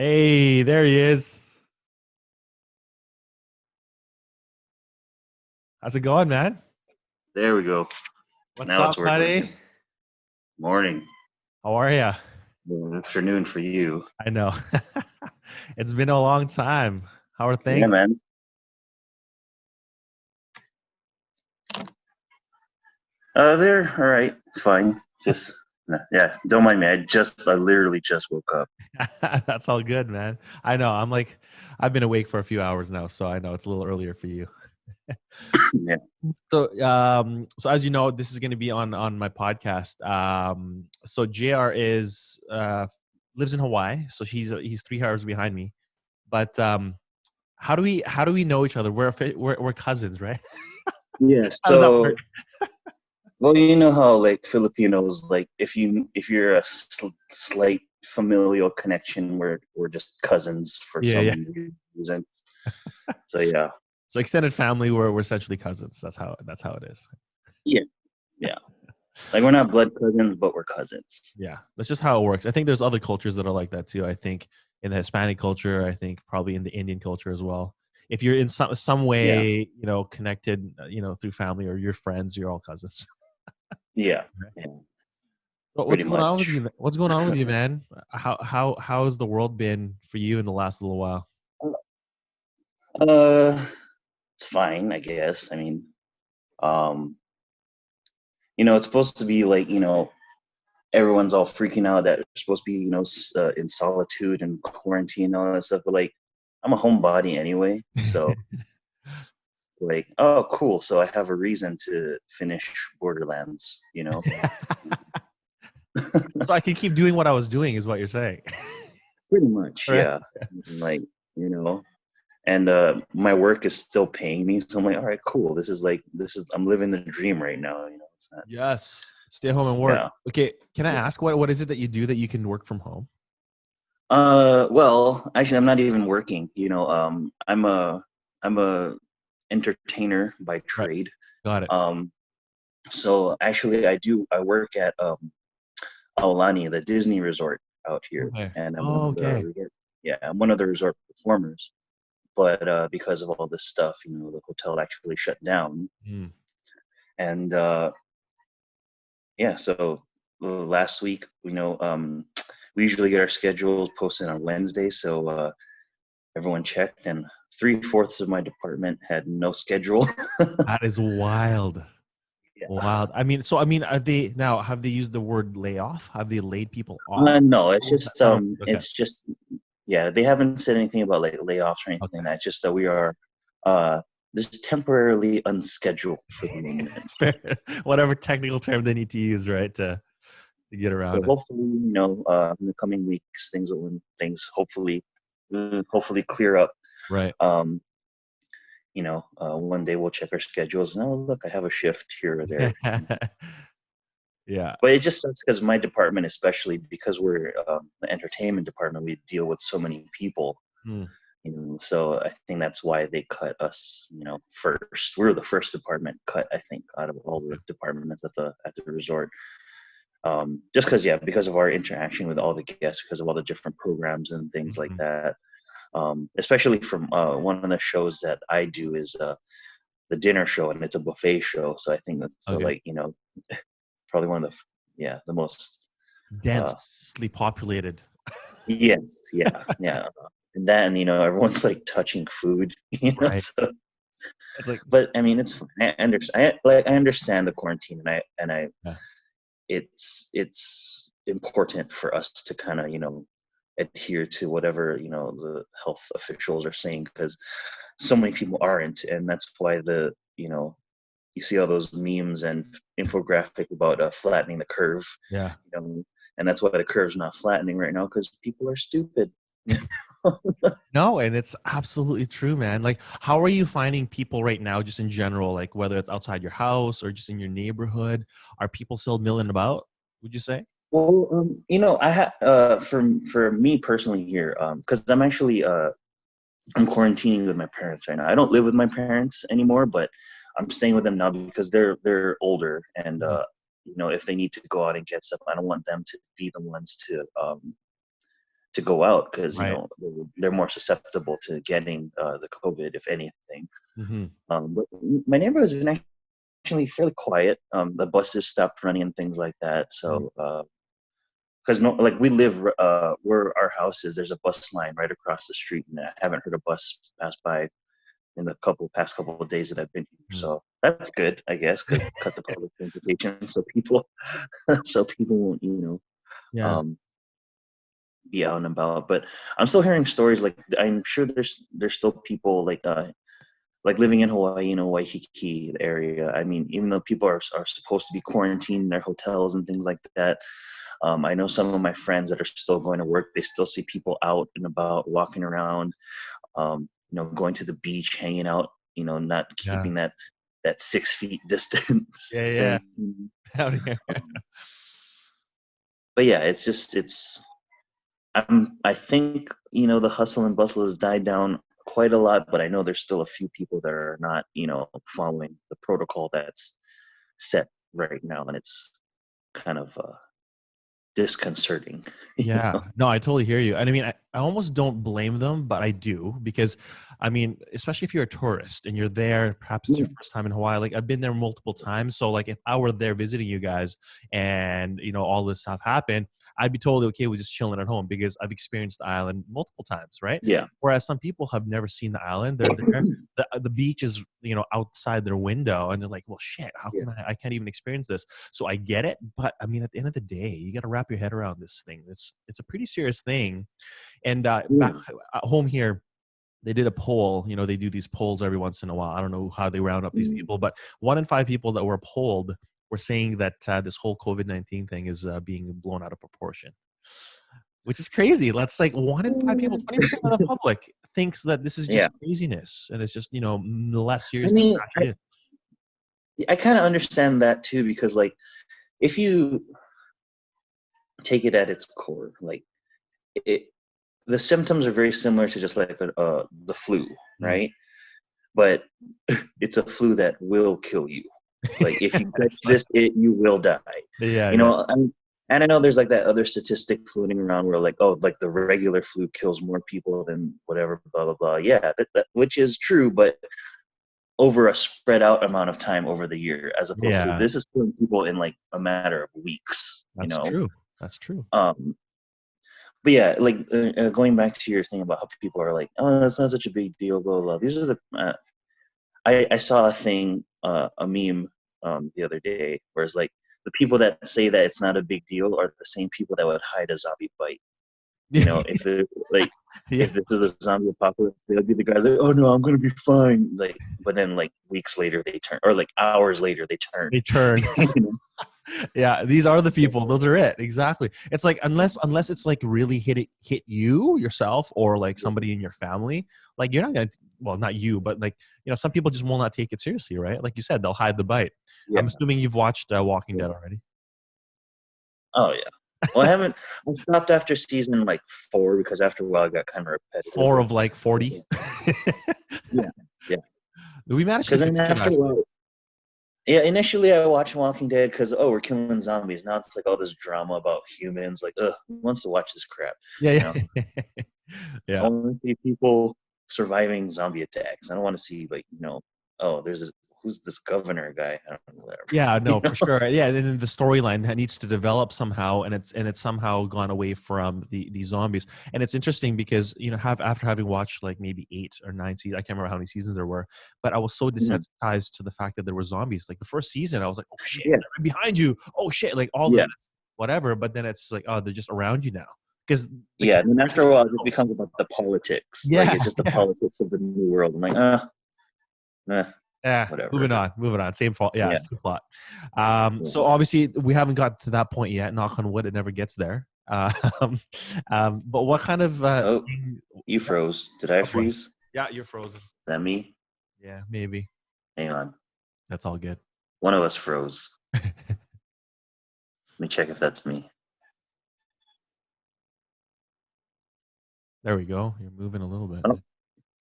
Hey, there he is. How's it going, man? There we go. What's Now it's up, buddy? working. Morning. How are ya? Good afternoon for you. I know. It's been a long time. How are Yeah, things? man. They're all right. Fine. Just yeah. Don't mind me. I literally just woke up. That's all good, man. I know. I've been awake for a few hours now, so I know it's a little earlier for you. Yeah. So as you know, this is going to be on my podcast. So Jr. is lives in Hawaii, so he's 3 hours behind me. But how do we know each other? We're cousins, right? Yeah. How does that work? Well, you know how like Filipinos, like if you're a slight familial connection, we're just cousins for Yeah, yeah. some reason. So yeah. So extended family, we're essentially cousins. That's how it is. Yeah. Yeah. Like we're not blood cousins, but we're cousins. Yeah, that's just how it works. I think there's other cultures that are like that too. I think in the Hispanic culture, I think probably in the Indian culture as well. If you're in some Yeah. way, connected, through family or your friends, you're all cousins. Yeah. Right. Yeah. But what's Pretty going on with much. you? What's going on with you, man? How has the world been for you in the last little while? Uh, it's fine, I guess. I mean, um, it's supposed to be like, everyone's all freaking out that they're supposed to be, in solitude and quarantine and all that stuff. But like, I'm a homebody anyway, so like, oh, cool. So I have a reason to finish Borderlands, So I can keep doing what I was doing, is what you're saying, pretty much, right? yeah. Like, you know, and my work is still paying me, so I'm like, all right, cool. This is I'm living the dream right now. It's not, Yes. Stay home and work. yeah. Okay. Can I Yeah. ask what is it that you do that you can work from home? Well, actually, I'm not even working. I'm a entertainer by Right. trade. Got it. Um, so actually, I work at Aulani, the Disney resort out here, Okay. and I'm one Oh, of okay. yeah, I'm one of the resort performers. But because of all this stuff, the hotel actually shut down, Mm. and yeah, so last week, we usually get our schedules posted on Wednesday, so everyone checked, and three-fourths of my department had no schedule. That is wild. Yeah. Wild. I mean, have they used the word layoff? Have they laid people off? No, it's Or was just that okay. yeah, they haven't said anything about like layoffs or anything like that. It's just that we are uh just temporarily unscheduled for the moment. Fair. Whatever technical term they need to use, right, to get So around it. hopefully, in the coming weeks, things hopefully clear up. Right. Um, one day we'll check our schedules. And oh, look, I have a shift here or there. Yeah. But it just sucks because my department, especially because we're the entertainment department, we deal with so many people. Mm. So I think that's why they cut us. First. We were the first department cut, I think, out of all the departments at the resort. Just because, yeah, because of our interaction with all the guests, because of all the different programs and things like Mhm. that. Especially from one of the shows that I do is the dinner show, and it's a buffet show. So I think that's the Okay. like probably one of the yeah the most uh Densely populated. yes, yeah, and then everyone's like touching food, Right. so It's like, but I mean it's fine. I understand the quarantine, and I yeah. it's important for us to kind of adhere to whatever the health officials are saying, because so many people aren't, and that's why you see all those memes and infographic about flattening the curve, Yeah. and that's why the curve's not flattening right now, because people are stupid. No, and it's absolutely true, man. Like, how are you finding people right now, just in general, like whether it's outside your house or just in your neighborhood? Are people still milling about, would you say? Well, I for me personally here, because I'm quarantining with my parents right now. I don't live with my parents anymore, but I'm staying with them now because they're older, and Mhm. if they need to go out and get stuff, I don't want them to be the ones to to go out because Right. they're more susceptible to getting the COVID, if anything. Mm-hmm. But my neighborhood has been actually fairly quiet. The buses stopped running and things like that. So because no, like we live where our house is, there's a bus line right across the street, and I haven't heard a bus pass by in the past couple of days that I've been here. Mm-hmm. So that's good, I guess, because cut the public transportation so people won't Yeah. um, be out and about. But I'm still hearing stories like I'm sure there's still people like living in Hawaii, Waikiki area. I mean, even though people are supposed to be quarantined in their hotels and things like that, I know some of my friends that are still going to work. They still see people out and about, walking around, going to the beach, hanging out. Not Yeah. keeping that 6 feet distance Yeah. Yeah. thing. Out here. Um, but yeah, it's. I think the hustle and bustle has died down quite a lot, but I know there's still a few people that are not following the protocol that's set right now, and it's kind of disconcerting. Yeah, no, I totally hear you. And I mean, I almost don't blame them, but I do because, I mean, especially if you're a tourist and you're there, perhaps it's your Yeah, first time in Hawaii. Like I've been there multiple times, so like if I were there visiting you guys and all this stuff happened, I'd be totally okay with just chilling at home because I've experienced the island multiple times, right? yeah, Whereas some people have never seen the island. They're there. The beach is outside their window, and they're like, well, shit, how yeah, can I can't even experience this. So I get it, but I mean, at the end of the day, you got to wrap your head around this thing. It's a pretty serious thing. And back yeah. at home here, they did a poll. They do these polls every once in a while. I don't know how they round up these Mm. people, but 1 in 5 people that were polled were saying that this whole COVID-19 thing is being blown out of proportion, which is crazy. That's like 1 in 5 people, 20% of the public thinks that this is Yeah. just craziness, and it's just less I serious than it mean, actually is. I kind of understand that too, because like if you take it at its core, like it, the symptoms are very similar to just like the flu, Mm. right? But it's a flu that will kill you. Like if you catch It's like, this, you will die. yeah, You yeah, know, and I know there's like that other statistic floating around where like, oh, like the regular flu kills more people than whatever, blah blah blah. Yeah, which is true, but over a spread out amount of time over the year, as opposed to yeah. this is killing people in like a matter of weeks. That's true. That's true. Um, but yeah, like going back to your thing about how people are like, oh, that's not such a big deal, blah blah. Blah. These are the I saw a thing, a meme the other day, where it's like the people that say that it's not a big deal are the same people that would hide a zombie bite. If they're like, Yeah, if this is a zombie apocalypse, they'll be the guys like, oh no, I'm gonna be fine. Like, but then like weeks later they turn, or like hours later they turn. they turn. you know? Yeah, these are the people. Those are it. Exactly. It's like unless it's like really hit you yourself or like somebody in your family, like you're not gonna. Well, not you, but like some people just will not take it seriously, right? Like you said, they'll hide the bite. Yeah. I'm assuming you've watched Walking Yeah. Dead already. Oh yeah. Well, I haven't. I stopped after season like 4 because after a while it got kind of repetitive. 4 of like 40. Yeah, yeah. We managed to Because then finish it after a actually. while, yeah, initially I watched Walking Dead because we're killing zombies. Now it's like all this drama about humans. Like, who wants to watch this crap? You know, Yeah, yeah, I yeah. want to see people surviving zombie attacks. I don't want to see like oh, there's this who's this governor guy? I don't know, whatever. Yeah, You no, for know? sure. Yeah, and then the storyline needs to develop somehow, and it's somehow gone away from the zombies. And it's interesting because have after having watched like maybe 8 or 9 seasons, I can't remember how many seasons there were, but I was so Mhm. desensitized to the fact that there were zombies. Like the first season, I was like, oh shit, Yeah, they're right behind you. Oh shit, like all yeah, this, whatever. But then it's like, oh, they're just around you now because the yeah. And then characters are after a while, just it just close. becomes about the politics. Like Yeah, it's just the yeah. politics of the new world. I'm like, Yeah, whatever. moving on. Same fault. Yeah, Yeah, same plot. yeah. So obviously we haven't got to that point yet. Knock on wood, it never gets there. But what kind of Oh, thing? you froze. Did I Oh boy. freeze? Is Yeah, you're frozen. that me? Yeah, maybe. Hang on. That's all good. One of us froze. Let me check if that's me. There we go. You're moving a little bit. Oh,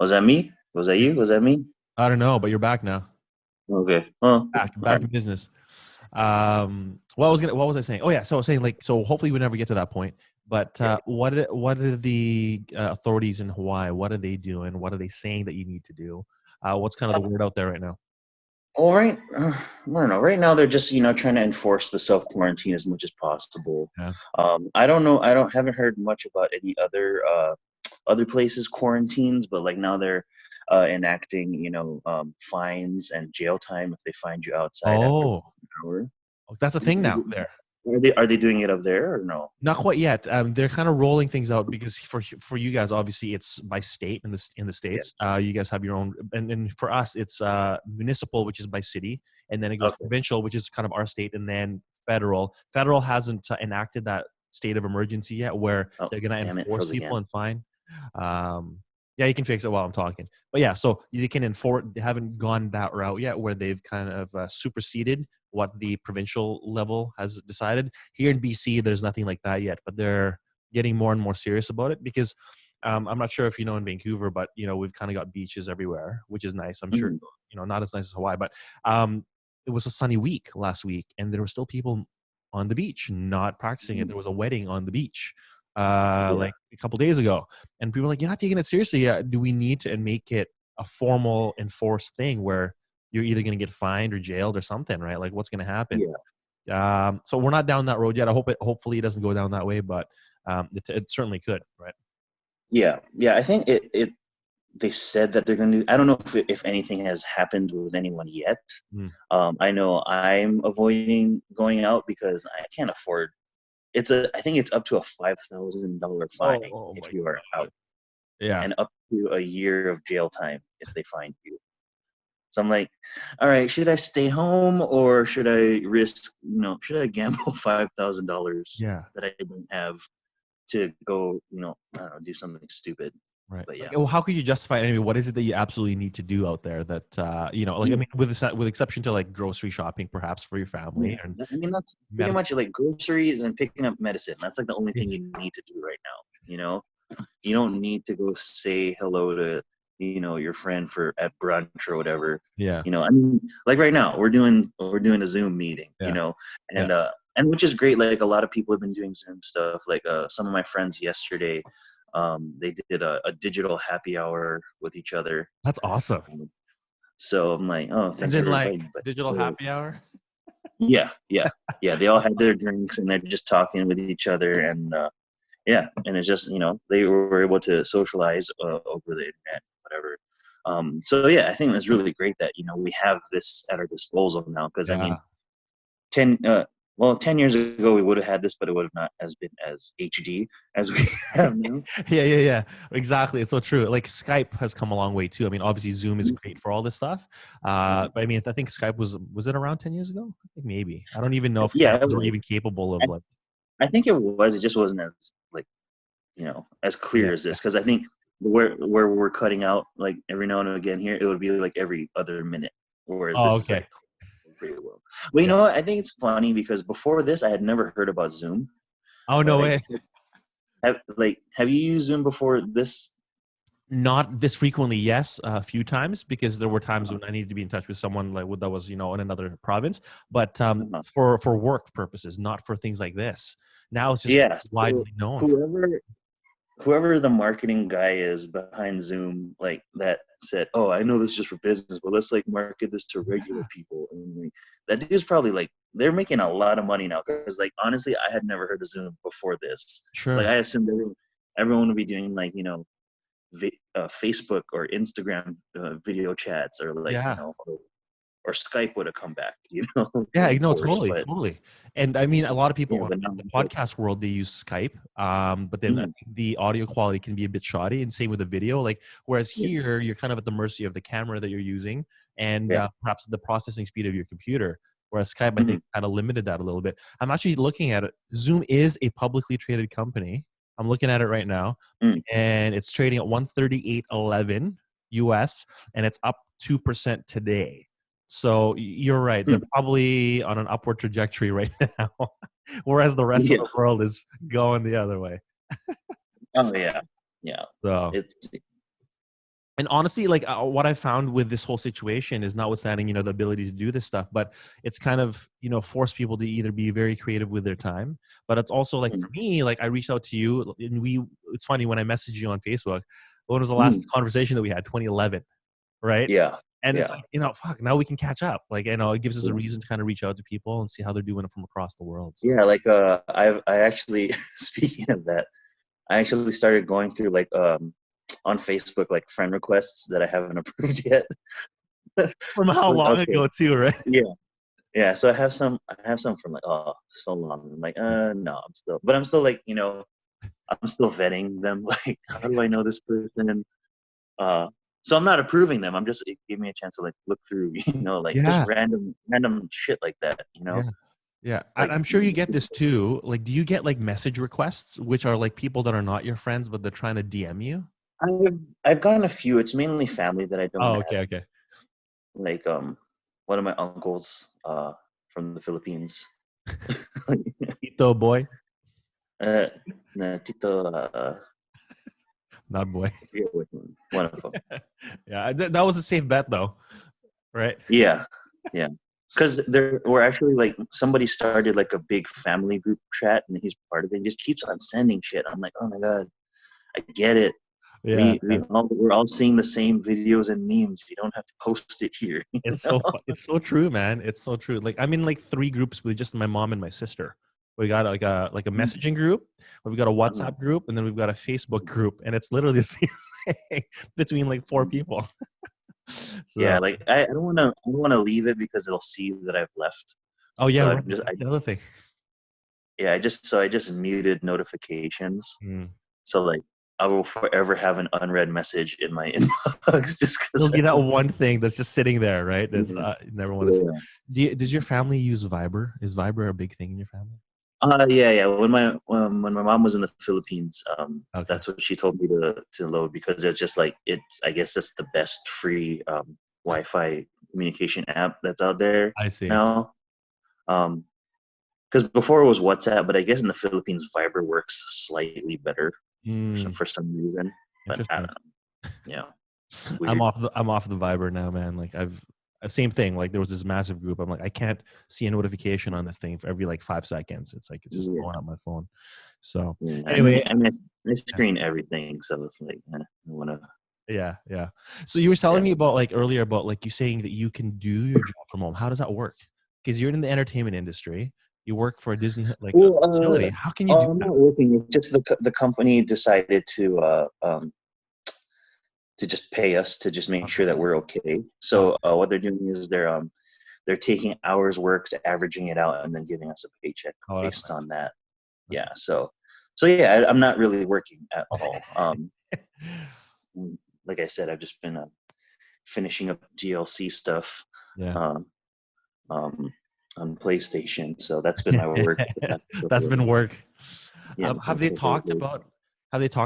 was that me? Was that you? Was that me? I don't know, but you're back now. Okay. Oh, all Back right. in business. What was I saying? Oh yeah, so I was saying like, so hopefully we never get to that point. But Yeah. what are the authorities in Hawaii? What are they doing? What are they saying that you need to do? What's kind of the word out there right now? Well, I don't know. Right now, they're just trying to enforce the self quarantine as much as possible. Yeah. I don't know. Haven't heard much about any other places quarantines, but like now they're enacting fines and jail time if they find you outside after Oh, 1 hour. that's a thing now there. Are they doing it up there or no? Not quite yet. They're kind of rolling things out because for you guys, obviously, it's by state in the Yeah. states. You guys have your own, and for us, it's municipal, which is by city, and then it goes Okay. provincial, which is kind of our state, and then federal. Federal hasn't enacted that state of emergency yet, where Oh, they're going to damn it! enforce Froze people again. and fine. Um, yeah, you can fix it while I'm talking. But yeah, so they can enforce. They haven't gone that route yet, where they've kind of superseded what the provincial level has decided. Here in BC, there's nothing like that yet, but they're getting more and more serious about it because I'm not sure if you know in Vancouver, but we've kind of got beaches everywhere, which is nice. I'm sure Mm, not as nice as Hawaii, but um, it was a sunny week last week, and there were still people on the beach not practicing it. mm, There was a wedding on the beach yeah. like a couple days ago, and people were like, "You're not taking it seriously. Do we need to make it a formal enforced thing where you're either going to get fined or jailed or something, right? Like what's going to happen?" Yeah. So we're not down that road yet. Hopefully it doesn't go down that way, but it certainly could, right? Yeah. Yeah. I think they said that they're going to. I don't know if anything has happened with anyone yet. Mm. I know I'm avoiding going out because I can't afford. I think it's up to a $5,000 fine Oh if my you are god. out, Yeah. and up to a year of jail time if they find you. So I'm like, all right, should I stay home or should I should I gamble $5,000 Yeah. that I don't have to go, I don't know, do something stupid? Right. But Like, yeah, well, how could you justify it anyway? What is it that you absolutely need to do out there that like I yeah, mean, with exception to like grocery shopping, perhaps for your yeah. family and I mean, that's pretty medical. much like groceries and picking up medicine. That's like the only Yeah. thing you need to do right now. You don't need to go say hello to your friend for at brunch or whatever. Yeah. I mean, like right now we're doing a Zoom meeting, Yeah. Yeah. and which is great. Like a lot of people have been doing Zoom stuff. Like some of my friends yesterday, they did a digital happy hour with each other. That's awesome. Um, so I'm like, oh, As thanks in for like inviting me. But digital happy hour? yeah, yeah, yeah. They all had their drinks and they're just talking with each other, and yeah, and it's just they were able to socialize over the internet, whatever. So yeah, I think that's really great that we have this at our disposal now. Because I mean, Yeah. 10 uh, well, 10 years ago we would have had this, but it would have not as been as HD as we have now. Yeah. Exactly. It's so true. Like Skype has come a long way too. I mean, obviously Zoom is great for all this stuff. Mhm. But I mean, I think Skype was it around 10 years ago? I think maybe. I don't even know if Yeah, it cameras were was. even capable I, of like, I think it was. It just wasn't as like as yeah. clear as this, because I think where we're cutting out like every now and again here, it would be like every other minute, whereas Oh, this is okay. like pretty well. But you Yeah. know what? I think it's funny because before this, I had never heard about Zoom. Oh, no Like, way. have you used Zoom before this? Not this frequently, yes, a few times because there were times Uh, when I needed to be in touch with someone like that was in another province, but uh, for work purposes, not for things like this. Now it's just yeah. So widely known for. whoever whoever the marketing guy is behind Zoom, like that said, "Oh, I know this is just for business, but let's like market this to regular Yeah, people." And like, that dude's probably like they're making a lot of money now because like honestly, I had never heard of Zoom before this. Like sure. I assumed everyone would be doing like Facebook or Instagram video chats, or like Yeah. or Skype would have come back, Yeah, in no, force. totally, But totally. And I mean, a lot of people yeah, but in now the it's like, podcast world, they use Skype, but then I mm, think the audio quality can be a bit shoddy, and same with the video. Like, whereas yeah, here, you're kind of at the mercy of the camera that you're using, and yeah, perhaps the processing speed of your computer. Whereas Skype, I mhm, think, kind of limited that a little bit. I'm actually looking at it. Zoom is a publicly traded company. I'm looking at it right now, mm, and it's trading at 138.11 US, and it's up 2% today. So you're right. They're mm, probably on an upward trajectory right now, whereas the rest of yeah. the world is going the other way. Oh yeah, yeah. So It's And honestly, like what I found with this whole situation is notwithstanding, the ability to do this stuff, but it's kind of, forced people to either be very creative with their time. But it's also like for Mm, me, like I reached out to you and it's funny when I messaged you on Facebook, when was the last mm, conversation that we had? 2011, right? yeah, And it's yeah, like, fuck, now we can catch up. Like, it gives us a yeah, reason to kind of reach out to people and see how they're doing it from across the world. So yeah. Like I actually speaking of that, I actually started going through like on Facebook like friend requests that I haven't approved yet. from how Like, long okay, ago too, right? yeah, yeah. So I have some from like so long. I'm like no, I'm still like I'm still vetting them. Like how do I know this person? Uh, so I'm not approving them. I'm just it gave me a chance to like look through, like just Yeah. random shit like that, Yeah. Yeah, like I'm sure you get this too. Like, do you get like message requests, which are like people that are not your friends, but they're trying to DM you? I've gotten a few. It's mainly family that I don't Oh, have. okay, okay. Like one of my uncles from the Philippines. Ito boy, uh, Tito, not boy. I forget which one of them. Yeah, that was a safe bet though, right? Yeah, yeah. Because there we're actually like somebody started like a big family group chat and he's part of it. He just keeps on sending shit. I'm like, oh my god, I get it. Yeah, yeah. We're all seeing the same videos and memes. You don't have to post it here. It's so true, man. It's so true. Like I'm in like three groups with just my mom and my sister. We got like a messaging group, we've got a Uh, WhatsApp group, and then we've got a Facebook group, and it's literally the same thing between like four people. yeah, So, like I don't want to leave it because they'll see that I've left. oh yeah, So right. That's the other thing. I just muted notifications. Mm. So like I will forever have an unread message in my inbox just There'll because be that one thing that's just sitting there, right? That's yeah, you never want to see. yeah. Does your family use Viber? Is Viber a big thing in your family? Yeah. When my mom was in the Philippines, Okay, that's what she told me to load because it's just like it. I guess that's the best free Wi-Fi communication app that's out there I see. now. Um, because before it was WhatsApp, but I guess in the Philippines Viber works slightly better Mm, for some reason. But I don't interesting. know. Yeah, weird. I'm off the Viber now, man. Like same thing. Like there was this massive group. I'm like, I can't see a notification on this thing for every like 5 seconds. It's like it's just Yeah, blowing up my phone. So yeah. I mean, anyway, I yeah, screen everything, so it's like I want to. yeah, yeah. So you were telling Yeah. me about like earlier about like you saying that you can do your job from home. How does that work? Because you're in the entertainment industry. You work for a Disney like a Well, facility. How can you do I'm that? not working. It's just the company decided to just pay us to just make sure Okay. that we're okay. So Okay. what they're doing is they're taking hours worked, averaging it out, and then giving us a paycheck Oh, that's based nice. on that. That's Yeah. So yeah, I'm not really working at all. Like I said, I've just been finishing up DLC stuff yeah. um, um, on PlayStation. So that's been my work the past That's couple of been work. yeah, the Have past they couple of talked days.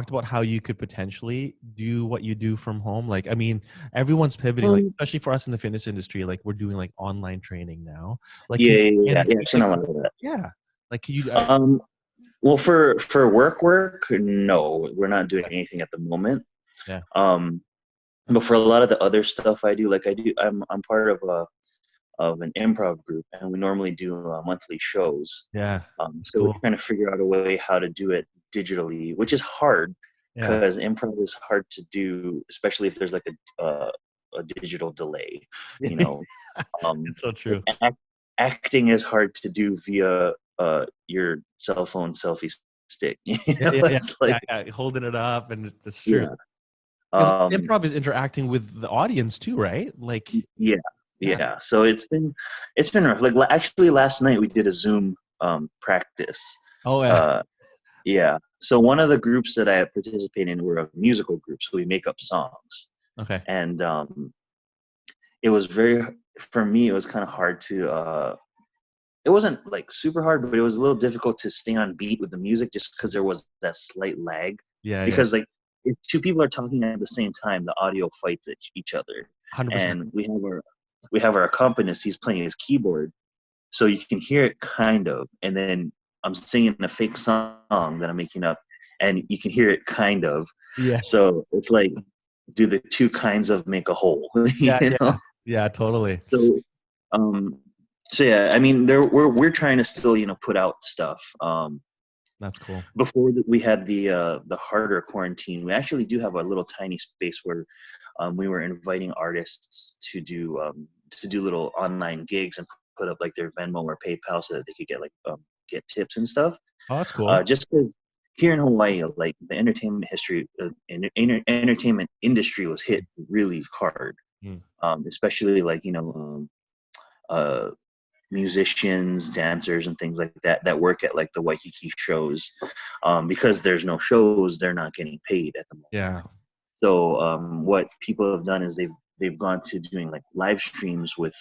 about how you could potentially do what you do from home? Like, I mean, everyone's pivoting, like Um, especially for us in the fitness industry, like we're doing like online training now. Like, can yeah, you yeah, yeah, yeah. I've annotate seen like a lot of that. yeah, like can you? Well, for work, no, we're not doing anything at the moment. Yeah, Um, but for a lot of the other stuff I do, like I'm part of an improv group, and we normally do monthly shows. yeah, it's So we're cool. trying to figure out a way how to do it digitally, which is hard Yeah, because improv is hard to do, especially if there's like a digital delay. You know, um, it's so like true. acting is hard to do via your cell phone selfie stick. Yeah, yeah, yeah, It's like yeah, holding it up, and it's true. yeah, Because um, improv is interacting with the audience too, right? Like, yeah, yeah. yeah. So it's been rough. Like actually last night we did a Zoom practice. Oh yeah. Uh, yeah. So one of the groups that I participate in were a musical group, so we make up songs, Okay. and it was very for me. It was kind of hard to. It wasn't like super hard, but it was a little difficult to stay on beat with the music just because there was that slight lag. Yeah, yeah. Because like if two people are talking at the same time, the audio fights each other, 100%. and we have our accompanist. He's playing his keyboard, so you can hear it kind of, and then I'm singing a fake song that I'm making up, and you can hear it kind of. Yeah. So it's like do the two kinds of make a whole, Yeah, you know? yeah, totally. So, um, so yeah, I mean, we're trying to still, put out stuff. That's cool. Before we had the harder quarantine, we actually do have a little tiny space where we were inviting artists to do little online gigs and put up like their Venmo or PayPal so that they could get get tips and stuff. Oh, that's cool. Just because here in Hawaii, like the entertainment history, entertainment industry was hit really hard, Mm. especially like uh, musicians, dancers, and things like that that work at like the Waikiki shows. Because there's no shows, they're not getting paid at the moment. Yeah. So what people have done is they've gone to doing like live streams with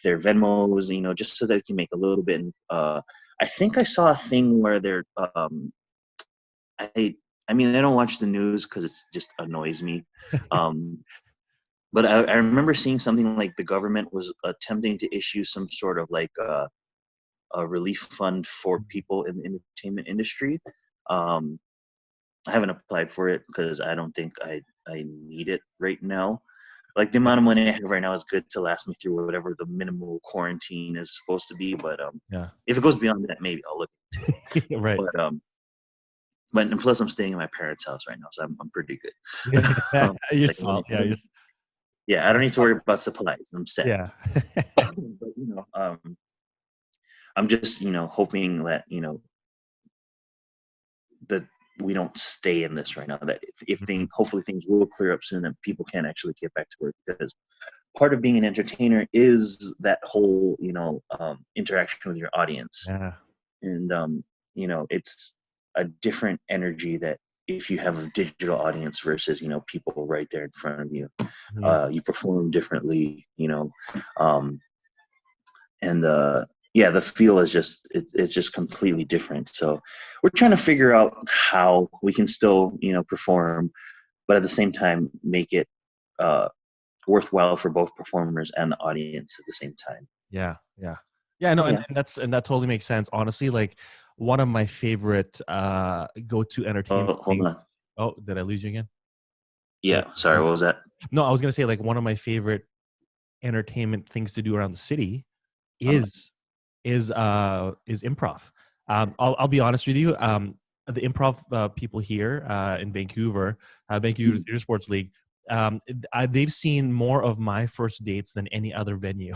their Venmos, just so they can make a little bit. I think I saw a thing where they're I mean I don't watch the news because it just annoys me. Um, but I remember seeing something like the government was attempting to issue some sort of like a relief fund for people in the entertainment industry. Um, I haven't applied for it because I don't think I need it right now. Like the Yeah. amount of money I have right now is good to last me through whatever the minimal quarantine is supposed to be. But Yeah. if it goes beyond that, maybe I'll look into it. Right. But and plus I'm staying in my parents' house right now, so I'm pretty good. Yeah. You're Like salt. Yeah. You're, yeah, I don't need to worry about supplies. I'm set. yeah. But I'm just hoping that that we don't stay in this right now. That if Mhm. things, hopefully things will clear up soon, that people can actually get back to work, because part of being an entertainer is that whole interaction with your audience. Yeah. And it's a different energy that if you have a digital audience versus people right there in front of you. Mhm. You perform differently, um, and yeah, the feel is just it's just completely different. So we're trying to figure out how we can still perform, but at the same time make it uh, worthwhile for both performers and the audience at the same time. Yeah. Yeah. Yeah. No, Yeah. and that totally makes sense. Honestly, like one of my favorite go-to entertainment Oh, hold things. on. Oh, did I lose you again? Did Yeah. Sorry. What was that? no, I was gonna say like one of my favorite entertainment things to do around the city Uh, is is improv. I'll be honest with you. The improv people here in Vancouver, Vancouver Theatre Sports League, they've seen more of my first dates than any other venue.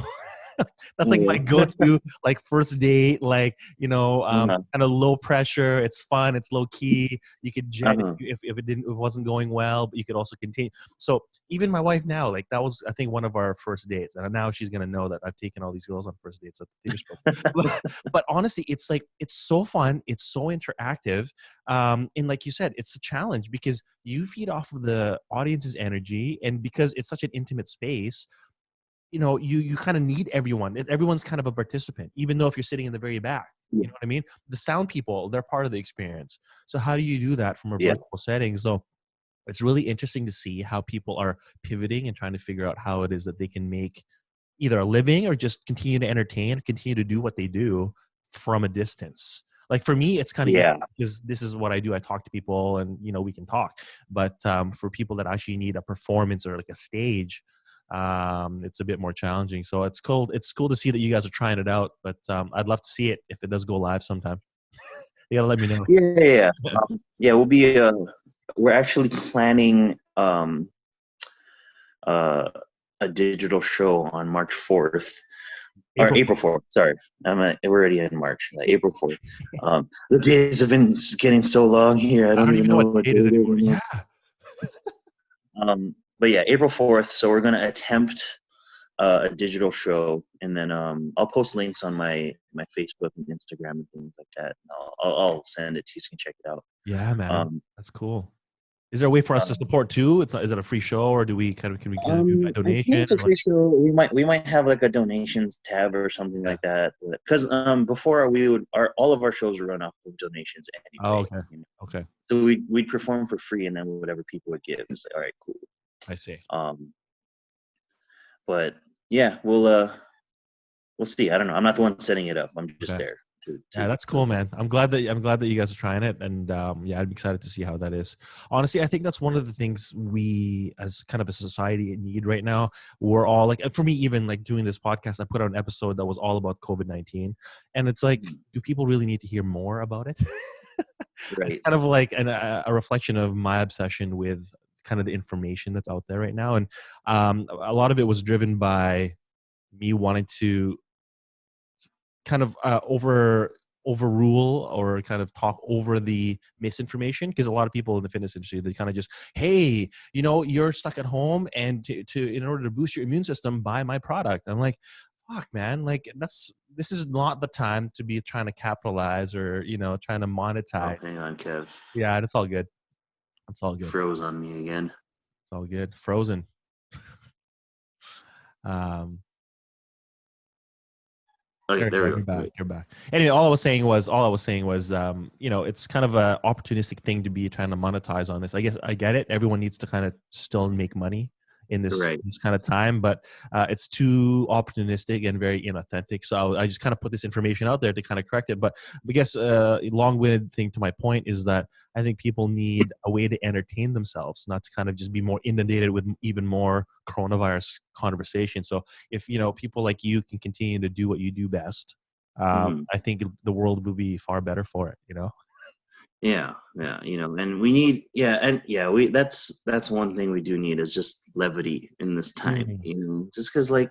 That's like my oh, go-to, like first date, like uh-huh, kind of low pressure. It's fun. It's low key. You could jet uh-huh. if it wasn't going well, but you could also continue. So even my wife now, like that was I think one of our first dates, and now she's gonna know that I've taken all these girls on first dates at the theater sports. But honestly, it's like it's so fun. It's so interactive, and like you said, it's a challenge because you feed off of the audience's energy, and because it's such an intimate space, you kind of need everyone. Everyone's kind of a participant, even though if you're sitting in the very back. Yeah. You know what I mean? The sound people, they're part of the experience. So how do you do that from a Yeah. virtual setting? So it's really interesting to see how people are pivoting and trying to figure out how it is that they can make either a living or just continue to entertain, continue to do what they do from a distance. Like for me, it's kind of easy Yeah. because this is what I do. I talk to people and we can talk. But for people that actually need a performance or like a stage, it's a bit more challenging. So it's cool. It's cool to see that you guys are trying it out. But I'd love to see it if it does go live sometime. You gotta let me know. Yeah. Yeah. Yeah. Yeah. We're actually planning uh, a digital show on March 4th or April. April 4th. Sorry, we're already in March. April 4th. The days have been getting so long here. I I don't don't even even know know what what date day is it is anymore. anymore. Yeah. But yeah, April 4th. So we're gonna attempt a digital show, and then I'll post links on my Facebook and Instagram and things like that. I'll send it to you so you can check it out. Yeah, man. Um, That's cool. Is there a way for us to um, support too? It's not, is it a free show or do we can we get it by I think donation it's a or like free show. We might have like a donations tab or something yeah. like that. Because before we would all of our shows were run off of donations Oh, anyway. okay. Okay. So we'd perform for free, and then whatever people would give, it's like, all right, cool. I see. Um, but yeah, we'll see. I don't know. I'm not the one setting it up. I'm just Okay. there. Yeah, that's cool, man. I'm glad that you guys are trying it, and yeah, I'd be excited to see how that is. Honestly, I think that's one of the things we, as kind of a society, need right now. We're all like, for me, even like doing this podcast, I put out an episode that was all about COVID-19, and it's like, do people really need to hear more about it? It's Right. kind of like a reflection of my obsession with kind of the information that's out there right now, and a lot of it was driven by me wanting to kind of overrule or kind of talk over the misinformation, because a lot of people in the fitness industry, they kind of just, hey, you're stuck at home, and in order to boost your immune system, buy my product. I'm like, fuck, man, like this is not the time to be trying to capitalize or trying to Oh, monetize. hang on, Kev. Yeah, it's all good. It's all good. Froze on me again. It's all good. Frozen. um Okay, There you there go. we You're go. back. You're back. Anyway, all I was saying was, it's kind of a opportunistic thing to be trying to monetize on this. I guess I get it. Everyone needs to kind of still make money in Right. this kind of time, but it's too opportunistic and very inauthentic. So I just kind of put this information out there to kind of correct it. But I guess a long-winded thing to my point is that I think people need a way to entertain themselves, not to kind of just be more inundated with even more coronavirus conversation. So if people like you can continue to do what you do best, Hmm. I think the world will be far better for it. Yeah, and we need, we that's one thing we do need is just levity in this time. Mhm. Just because like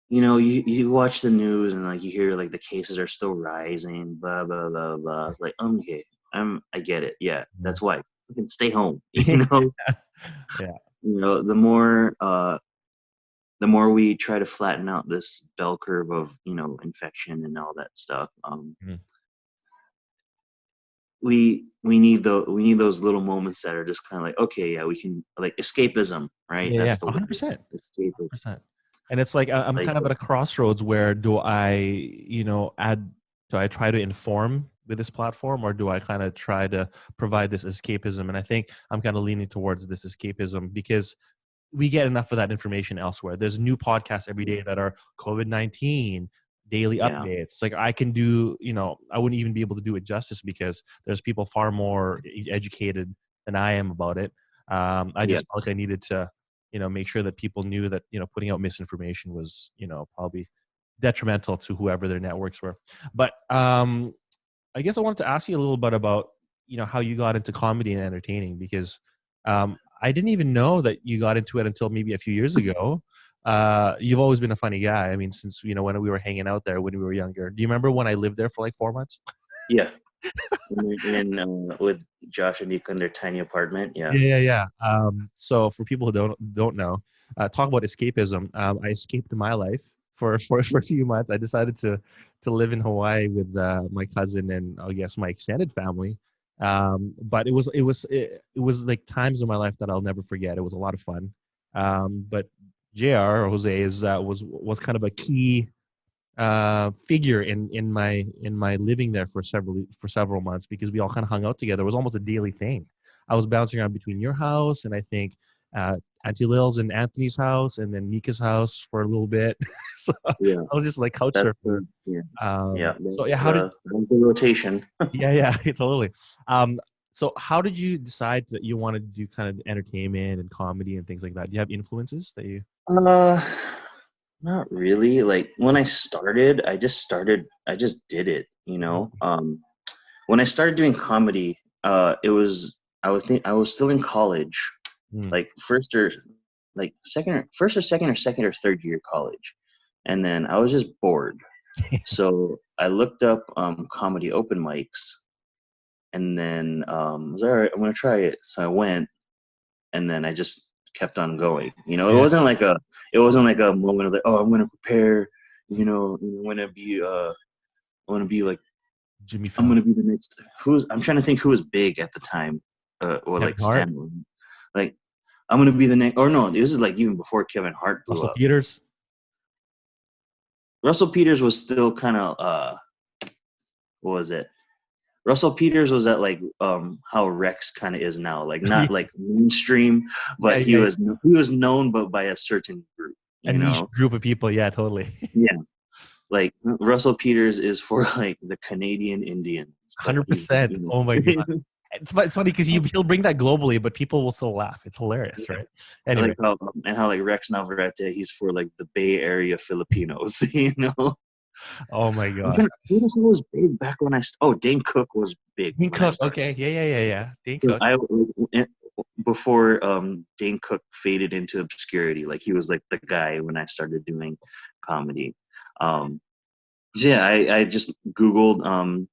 you watch the news and like you hear like the cases are still rising, blah blah blah blah. It's like, okay, I get it. Yeah, Yeah. that's why we can stay home. You know, Yeah. the more we try to flatten out this bell curve of infection and all that stuff, Mhm. we need those little moments that are just kind of like, okay, yeah, we can, like, escapism, right? Yeah, yeah, That's the word. 100%. Escapism. 100%. And it's like I'm Like, kind of at a crossroads where do I, do I try to inform with this platform, or do I kind of try to provide this escapism? And I think I'm kind of leaning towards this escapism, because we get enough of that information elsewhere. There's new podcasts every day that are COVID-19 daily yeah, updates. Like I can do, I wouldn't even be able to do it justice, because there's people far more educated than I am about it. I yeah, just felt like I needed to, make sure that people knew that, putting out misinformation was, probably detrimental to whoever their networks were. But I guess I wanted to ask you a little bit about, how you got into comedy and entertaining, because I didn't even know that you got into it until maybe a few years ago. You've always been a funny guy. I mean, since when we were hanging out there when we were younger. Do you remember when I lived there for like 4 months? yeah. With Josh and Nico in their tiny apartment, yeah. Yeah, yeah, yeah. So for people who don't know, talk about escapism. I escaped my life for a few months. I decided to live in Hawaii with my cousin and I guess my extended family. But it was like times in my life that I'll never forget. It was a lot of fun. But Jr. or Jose was kind of a key figure in my living there for several months, because we all kind of hung out together. It was almost a daily thing. I was bouncing around between your house and I think uh, Auntie Lil's and Anthony's house, and then Mika's house for a little bit. So I Yeah, was just like couch that's surfing. yeah, yeah. So yeah, how did That's the rotation. yeah, yeah, totally. Um, so how did you decide that you wanted to do kind of entertainment and comedy and things like that? Do you have influences that you? Uh, Not really. Like when I just did it. When I started doing comedy, I was still in college, Mm. like first or second or third year college, and then I was just bored. So I looked up comedy open mics, and then I was all right. I'm gonna try it. So I went, and then I just kept on going. Yeah, It wasn't like a moment of like, oh, I'm gonna prepare. I'm gonna be like, Jimmy I'm Fallon, gonna be the next. I'm trying to think who was big at the time, or Kevin like Hart, stand like, I'm gonna be the next. Or no, this is like even before Kevin Hart blew Russell up. Peters. Russell Peters was still kind of what was it? Russell Peters was at like how Rex kind of is now, like Yeah, not like mainstream, yeah, but yeah. he was known but by a certain group, A niche group of people. Yeah, totally. Yeah. like Russell Peters is for like the Canadian Indians, but he's 100%. Oh my god. It's funny because he'll bring that globally, but people will still laugh. It's hilarious, right? Anyway. How like Rex Navarrete, he's for like the Bay Area Filipinos, you know. Oh my Who gosh. the hell was big back when Dane Cook was big Dane when I Cook. started. Okay. Yeah. Dane So Cook. before Dane Cook faded into obscurity, like he was like the guy when I started doing comedy. So yeah, I just Googled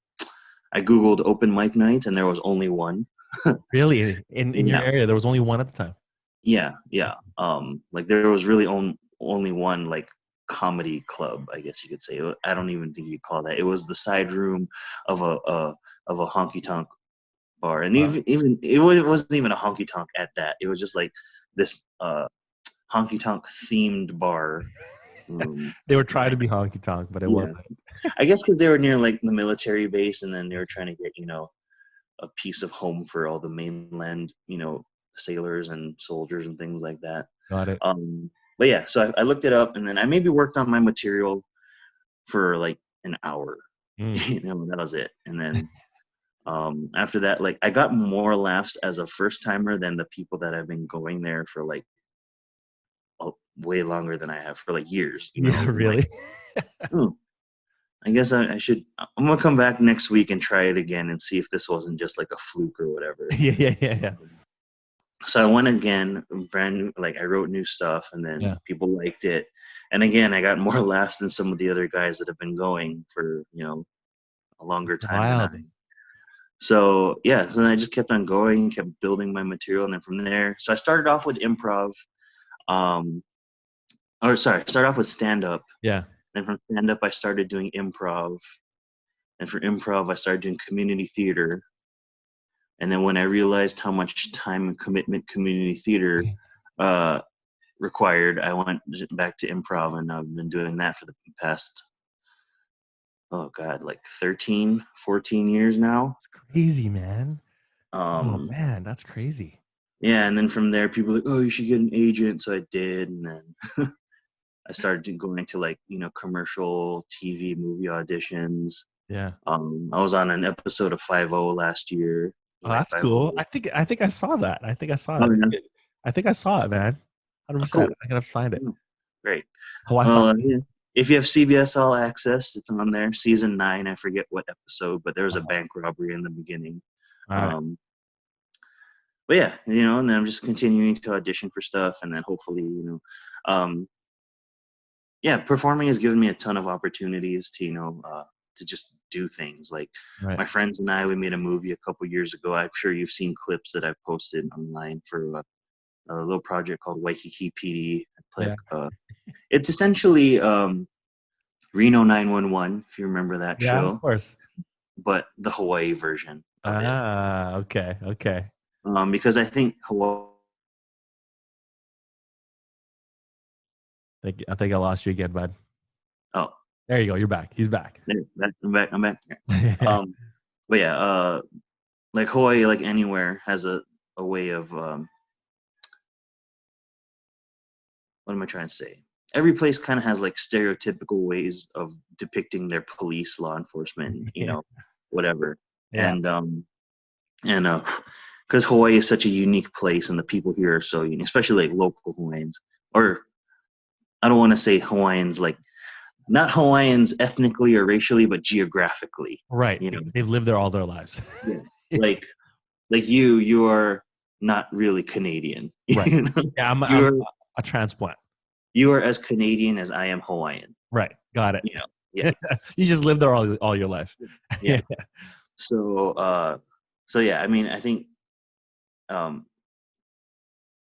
open mic nights and there was only one. Really? In your Yeah. area, there was only one at the time. Yeah. Like there was really only one like comedy club, I guess you could say. I don't even think you'd call that. It was the side room of a honky tonk bar, and Wow. even it wasn't even a honky tonk at that. It was just like this honky tonk themed bar. They were trying to be honky tonk, but it Yeah, wasn't. I guess because they were near like the military base, and then they were trying to get a piece of home for all the mainland sailors and soldiers and things like that. Got it. But yeah, so I looked it up, and then I maybe worked on my material for like an hour. That was it. And then after that, like I got more laughs as a first timer than the people that have been going there for like way longer than I have for like years. Yeah, I'm like, really. oh, I guess I should. I'm gonna come back next week and try it again and see if this wasn't just like a fluke or whatever. Yeah. So I went again, brand new. Like I wrote new stuff, and then Yeah. people liked it. And again, I got more laughs than some of the other guys that have been going for a longer time than I. Wild. So yeah, so then I just kept on going, kept building my material, and then from there, so I started off with improv, started off with stand up. Yeah. Then from stand up, I started doing improv, and for improv, I started doing community theater. And then when I realized how much time and commitment community theater uh, required, I went back to improv, and I've been doing that for the past, oh God, like 13, 14 years now. Crazy, man. Oh Um, man, that's crazy. yeah, and then from there, people were like, oh, you should get an agent. So I did, and then I started going to like commercial TV movie auditions. Yeah. I was on an episode of 50 last year. Oh, Like that's 50. cool. I think I saw that. I think I saw Oh, it. yeah. I think I saw it, man. 100%. Cool. I gotta find it. Yeah, great. Hawaii Yeah. If you have CBS All Access, it's on there. Season 9, I forget what episode, but there was a bank robbery in the beginning. All right. But yeah, and then I'm just continuing to audition for stuff, and then hopefully, yeah, performing has given me a ton of opportunities to just do things. Like Right. my friends and I, we made a movie a couple years ago. I'm sure you've seen clips that I've posted online for a little project called Waikiki PD. Yeah. It's essentially Reno 911, if you remember that Yeah, of show, course. but the Hawaii version of it. Okay. Because I think Hawaii. I think I lost you again, bud. Oh, there you go. You're back. He's back. I'm back. But yeah, like Hawaii, like anywhere, has a way of what am I trying to say? Every place kind of has like stereotypical ways of depicting their police, law enforcement, whatever. Yeah. And because Hawaii is such a unique place, and the people here are so unique, especially like local Hawaiians, or I don't want to say Hawaiians, like not Hawaiians ethnically or racially, but geographically. Right. They've lived there all their lives. Yeah. Like you are not really Canadian. Right. Yeah, I'm a transplant. You are as Canadian as I am Hawaiian. Right. Got it. Yeah. You just lived there all your life. Yeah. So yeah, I mean, I think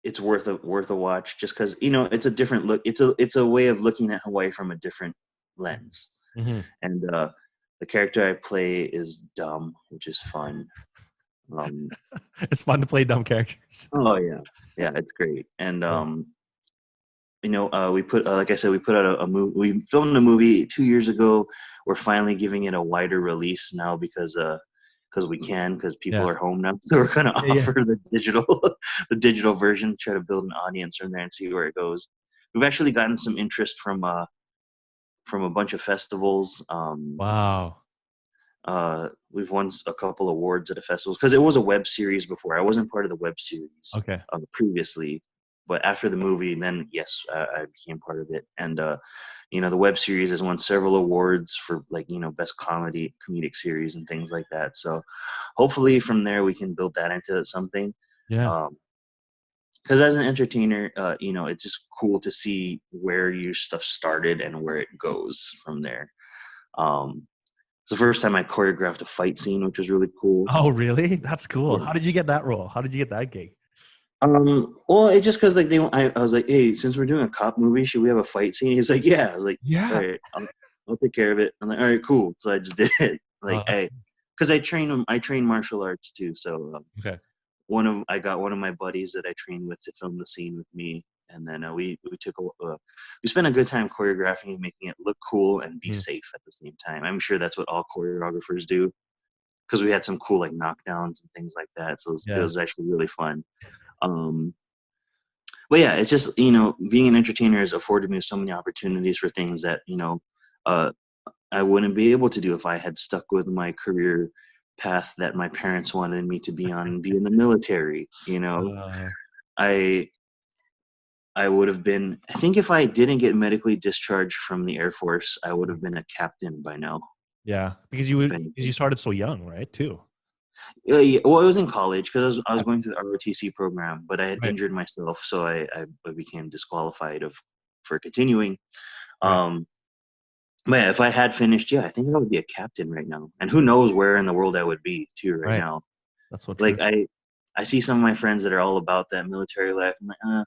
it's worth a watch, just because it's a different look. It's a way of looking at Hawaii from a different lens. Mm-hmm. And the character I play is dumb, which is fun. It's fun to play dumb characters. Oh yeah, it's great. And we put like I said, we put out a movie. We filmed a movie 2 years ago. We're finally giving it a wider release now because because people are home now. So we're gonna offer the digital version, try to build an audience from there and see where it goes. We've actually gotten some interest from from a bunch of festivals. Wow. We've won a couple awards at the festivals because it was a web series before. I wasn't part of the web series Okay. previously, but after the movie, then yes, I became part of it. And the web series has won several awards for like best comedic series and things like that. So hopefully from there we can build that into something. Yeah. Because as an entertainer, it's just cool to see where your stuff started and where it goes from there. Um, it's the first time I choreographed a fight scene, which was really cool. Oh, really? That's cool. Yeah. How did you get that role? How did you get that gig? Well, it's just because like I was like, hey, since we're doing a cop movie, should we have a fight scene? He's like, yeah. I was like, all Yeah. right, I'll take care of it. I'm like, all right, cool. So I just did it. Oh, Like that's because I train martial arts too. So okay. I got one of my buddies that I trained with to film the scene with me, and then we spent a good time choreographing and making it look cool and be Mm, safe at the same time. I'm sure that's what all choreographers do because we had some cool like knockdowns and things like that. So it yeah. was actually really fun. Um, but yeah, it's just being an entertainer has afforded me so many opportunities for things that uh, I wouldn't be able to do if I had stuck with my career path that my parents wanted me to be on and be in the military. Uh, I I would have been. I think if I didn't get medically discharged from the Air Force, I would have been a captain by now. yeah, because If you anything. started so young, right? Too. Yeah, well, I was in college because I was going through the ROTC program, but I had Right. injured myself, so I became disqualified for continuing. Right. Um, but yeah, if I had finished, yeah, I think I would be a captain right now. And who knows where in the world I would be too right Right. now. That's so true. Like I see some of my friends that are all about that military life. I'm like,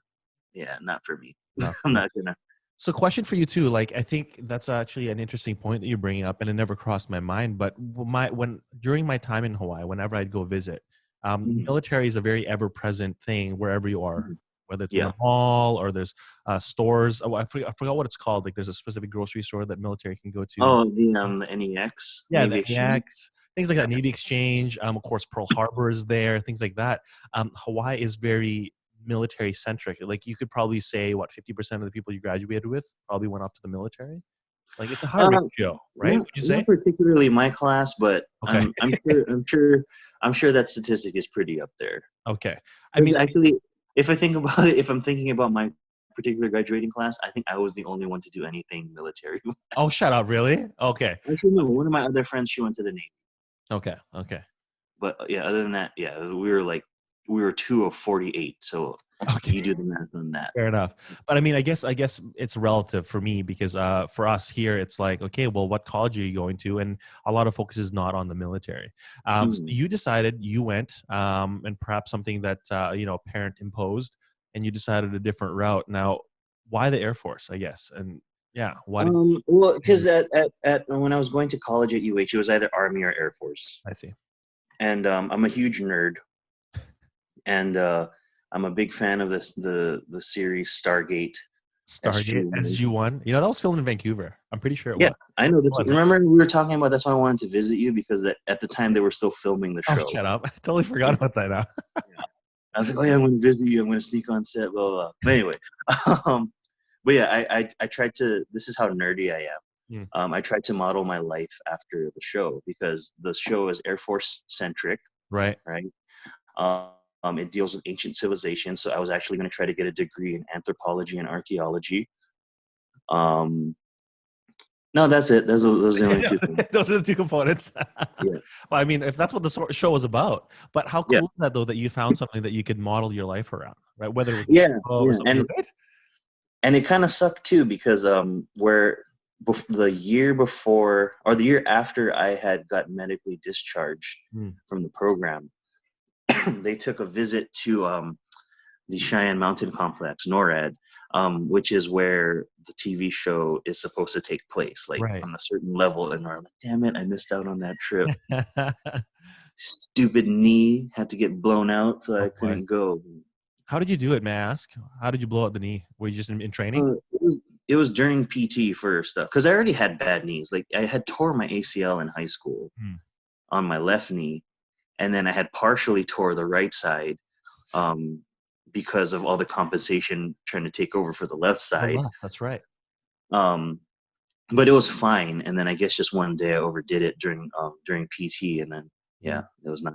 yeah, not for me. Not for I'm me. not gonna. So, question for you too. Like, I think that's actually an interesting point that you're bringing up, and it never crossed my mind. But when during my time in Hawaii, whenever I'd go visit, Mhm, military is a very ever-present thing wherever you are, mhm. whether it's in Yeah. a mall or there's stores. Oh, I forgot what it's called. Like, there's a specific grocery store that military can go to. Oh, the NEX Yeah, Navy the Exchange. NEX, things like Yeah. that, Navy Exchange, of course, Pearl Harbor is there, things like that. Hawaii is very military centric. Like, you could probably say, what, 50% of the people you graduated with probably went off to the military? Like, it's a high Uh, ratio, right? not Would you say? not particularly my class, but Okay. I'm sure that statistic is pretty up there. Okay. I Because mean, actually, if I think about it, if I'm thinking about my particular graduating class, I think I was the only one to do anything military. oh, shut up, really? Okay. Actually, no. One of my other friends, she went to the Navy. Okay. Okay. But yeah, other than that, yeah, we were 2 of 48. So Okay. you do the math on that. Fair enough. But I mean, I guess it's relative for me because for us here, it's like, okay, well, what college are you going to? And a lot of focus is not on the military. So Mm. you decided you went, and perhaps something that parent imposed, and you decided a different route. Now, why the Air Force? I guess, and yeah, why did Well, because you? at when I was going to college at UH, it was either Army or Air Force, I see. and I'm a huge nerd, and I'm a big fan of the series Stargate Stargate SG-1. SG-1. You know, that was filmed in Vancouver. I'm pretty sure it Yeah, was. I know this. Was it? Remember we were talking about that's why I wanted to visit you because at the time they were still filming the Oh, show. shut up! I totally forgot Yeah, about that now. yeah. I was like, oh yeah, I'm gonna visit you. I'm gonna sneak on set. Blah blah. Blah. But anyway, um, but yeah, I tried to. This is how nerdy I am. Hmm, I tried to model my life after the show because the show is Air Force centric, right. right? It deals with ancient civilization, so I was actually going to try to get a degree in anthropology and archaeology. Um, no, that's it. Those are the only two things. Those are the two components. Yeah, Well, I mean, if that's what the show was about, but how yeah, cool is that though that you found something that you could model your life around, right? Whether it was a yeah, show or yeah. something, right? And it kind of sucked too because the year before or the year after I had got medically discharged Mm, from the program, they took a visit to the Cheyenne Mountain Complex, NORAD, which is where the TV show is supposed to take place, like right. on a certain level. And I'm like, damn it, I missed out on that trip. Stupid knee had to get blown out, so Oh I boy. couldn't go. How did you do it, may I ask? How did you blow out the knee? Were you just in training? It was during PT for stuff because I already had bad knees. Like I had tore my ACL in high school Hmm. on my left knee, and then I had partially tore the right side um, because of all the compensation trying to take over for the left The side. left, that's right. Um, but it was fine. And then I guess just one day I overdid it during PT, and then Mm. it was not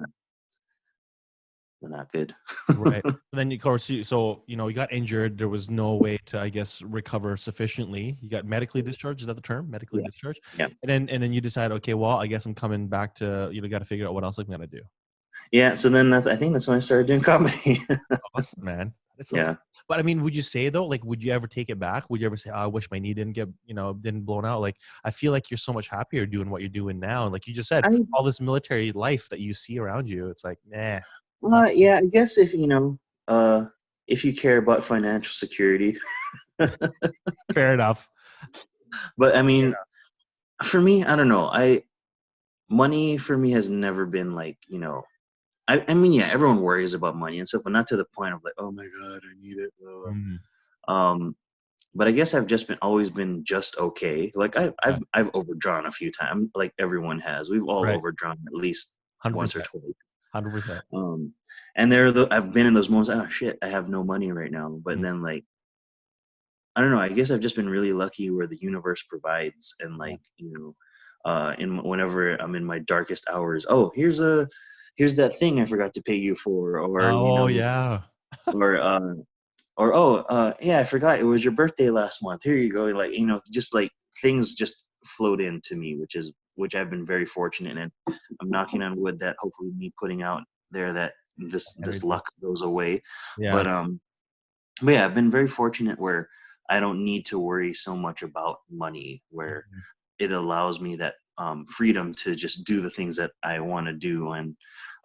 good. Right. And then, of course, you got injured. There was no way to, I guess, recover sufficiently. You got medically discharged. Is that the term? Medically Yeah, discharged. yeah, And then you decide, okay, well, I guess I'm coming back to, got to figure out what else I'm gonna do. yeah. So then I think that's when I started doing comedy. Awesome, man. That's so cool. Yeah. But I mean, would you say though, like, would you ever take it back? Would you ever say, oh, I wish my knee didn't get, didn't blown out? Like, I feel like you're so much happier doing what you're doing now. And like you just said, I all this military life that you see around you, it's like, nah. yeah, I guess if you care about financial security. Fair enough. But I mean, for me, I don't know. Money for me has never been like, I mean, yeah, everyone worries about money and stuff, but not to the point of like, oh my God, I need it. Mm, Um, but I guess I've just always been just okay. Like yeah. I've overdrawn a few times, like everyone has. We've all Right. overdrawn at least once or 100%. twice. 100%. And I've been in those moments. Oh shit, I have no money right now. But Mm, then like I don't know. I guess I've just been really lucky where the universe provides, and yeah. like in whenever I'm in my darkest hours. Oh, here's that thing I forgot to pay you for, or Oh, yeah. or yeah, I forgot it was your birthday last month. Here you go. Like just like things just float into me, which I've been very fortunate, and I'm knocking on wood that hopefully me putting out there that this Everything. luck goes away. Yeah. But yeah, I've been very fortunate where I don't need to worry so much about money, where Mhm. it allows me that freedom to just do the things that I want to do, and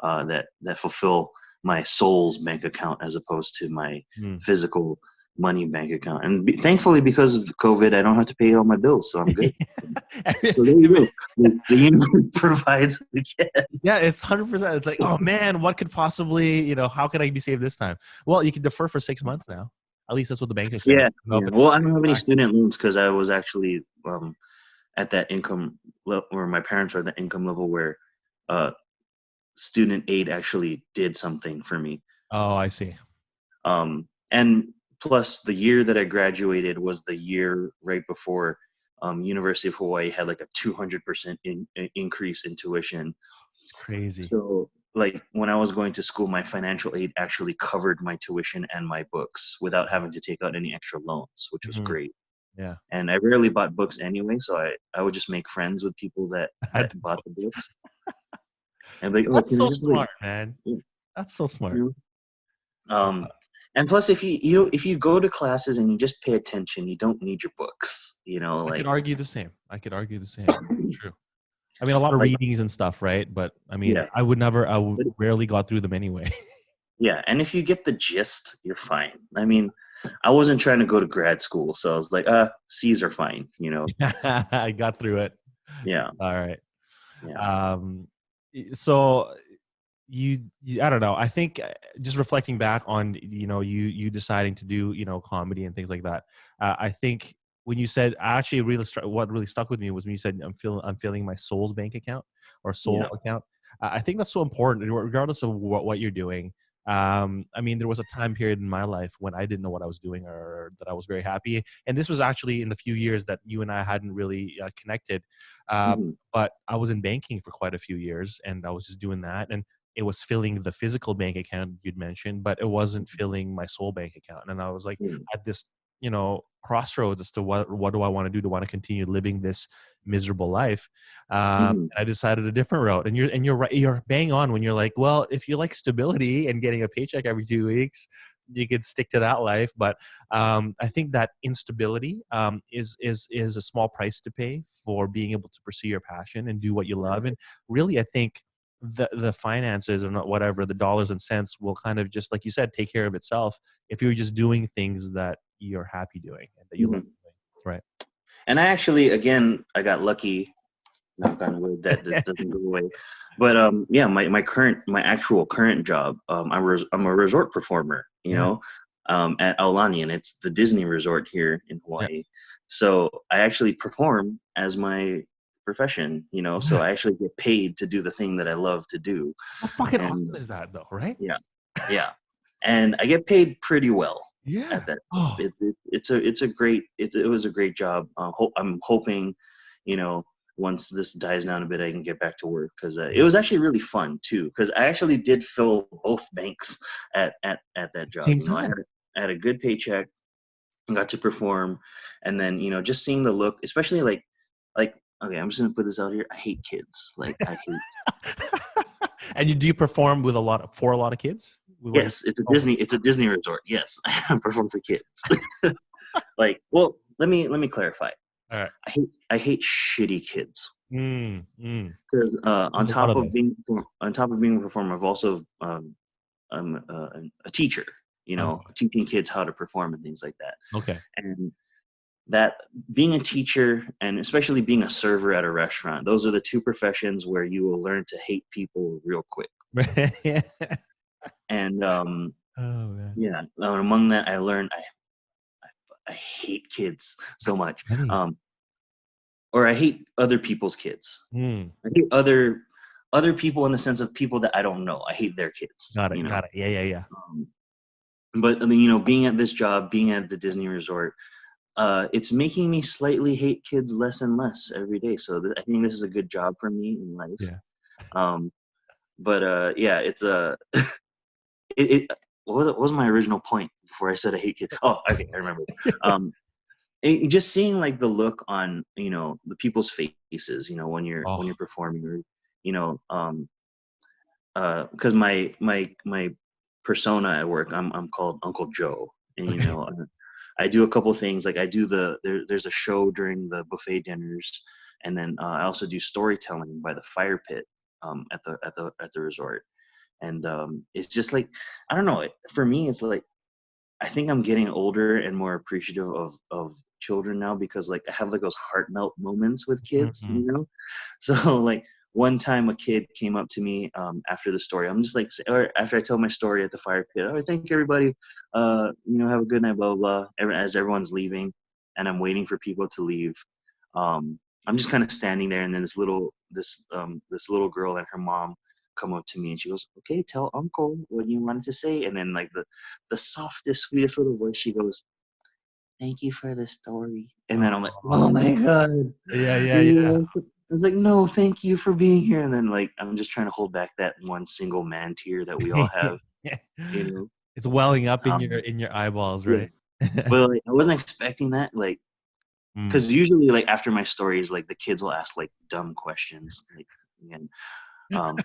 that fulfill my soul's bank account as opposed to my Mm. physical money bank account. And thankfully, because of COVID, I don't have to pay all my bills, so I'm good. So there you go. The universe provides again. Yeah, it's 100%. It's like, oh man, what could possibly, how could I be saved this time? Well, you can defer for 6 months now. At least that's what the bank is saying. I Yeah, don't know if yeah. it's Well, I don't have any back. student loans because I was actually at that income level where my parents are at the income level where uh, student aid actually did something for me. Oh, I see. And plus, the year that I graduated was the year right before University of Hawaii had like a 200% increase in tuition. It's crazy. So, like when I was going to school, my financial aid actually covered my tuition and my books without having to take out any extra loans, which was Mhm. great. Yeah. And I rarely bought books anyway, so I would just make friends with people that At the bought the books. books and be like, oh, That's can I so just like, smart, man. you That's so smart. know? Uh, And plus, if you go to classes and you just pay attention, you don't need your books. I could Like argue the same. I could argue the same. True. I mean, a lot of like readings and stuff, right? But I mean, yeah, I would but rarely got through them anyway. yeah. And if you get the gist, you're fine. I mean, I wasn't trying to go to grad school, so I was like, C's are fine. I got through it. Yeah, All right. yeah, Um, so I don't know. I think just reflecting back on you deciding to do comedy and things like that. I think when you said actually what really stuck with me was when you said I'm feeling my soul's bank account or yeah. soul account. I think that's so important regardless of what you're doing. I mean, there was a time period in my life when I didn't know what I was doing or that I was very happy, and this was actually in the few years that you and I hadn't really connected. Hmm. But I was in banking for quite a few years, and I was just doing that, and it was filling the physical bank account you'd mentioned, but it wasn't filling my soul bank account. And I was like at this, crossroads as to what do I want to do? Do I want to continue living this miserable life? Hmm. And I decided a different route. And you're right, you're bang on when you're like, well, if you like stability and getting a paycheck every 2 weeks, you could stick to that life. But I think that instability is a small price to pay for being able to pursue your passion and do what you love. And really, I think the finances or not whatever the dollars and cents will kind of just like you said take care of itself if you're just doing things that you're happy doing and that you love Hmm. doing. That's right. And I actually, again, I got lucky. Knock on wood that this doesn't go away. But yeah, my actual current job, I'm a resort performer, Yeah. at Aulani, and it's the Disney resort here in Yeah. Hawaii. So I actually perform as my profession, so Yeah. I actually get paid to do the thing that I love to do. How fucking And awesome is that though, right? yeah, yeah. And I get paid pretty well. Yeah. at that job. Oh, It was a great job. I'm hoping, you know, once this dies down a bit, I can get back to work, because it yeah. was actually really fun too. Because I actually did fill both banks at that job. Same You know, time. I had a good paycheck, got to perform, and then, just seeing the look, especially like okay, I'm just gonna put this out here. I hate kids. Like, I hate. And do you perform with for a lot of kids? With what you? Yes, it's a Oh, Disney resort. Yes, I perform for kids. Like, well, let me clarify. all right. I hate shitty kids. Mm. Because There's a lot of those. on top of being a performer, I've also I'm a teacher. Okay. Teaching kids how to perform and things like that. Okay. And that being a teacher, and especially being a server at a restaurant, those are the two professions where you will learn to hate people real quick. Yeah. And Oh man. yeah, among that, I learned I hate kids so much. Funny. Or I hate other people's kids. Mm. I hate other people in the sense of people that I don't know. I hate their kids. Got it. Got it. Yeah. Yeah. Yeah. Um, but then, being at this job, being at the Disney resort, it's making me slightly hate kids less and less every day. So I think this is a good job for me in life. Yeah. Um, but yeah, it's a it. What was my original point before I said I hate kids? Oh, okay, I remember. Um, just seeing like the look on the people's faces, when Oh. you're performing, or you know because my persona at work, I'm called Uncle Joe, and Okay. I do a couple things, like I do there's a show during the buffet dinners, and then I also do storytelling by the fire pit, at the resort. And it's just like, I don't know, for me it's like, I think I'm getting older and more appreciative of children now, because like I have like those heart melt moments with kids. Mm-mm. So like, one time a kid came up to me after the story. I'm just like, or after I tell my story at the fire pit, oh, thank you everybody, have a good night, blah blah blah. As everyone's leaving, and I'm waiting for people to leave. Um, I'm just kind of standing there, and then this little girl and her mom come up to me, and she goes, "Okay, tell Uncle what you wanted to say." And then like the softest, sweetest little voice, she goes, "Thank you for the story." And then I'm like, "Oh Oh. my god!" Yeah. Yeah. Yeah. I was like, "No, thank you for being here." And then like, I'm just trying to hold back that one single man tear that we all have, you know. It's welling up in your Um, eyeballs, yeah, right? but like, I wasn't expecting that, like, Mm. because usually like after my stories, like the kids will ask like dumb questions, like, and um,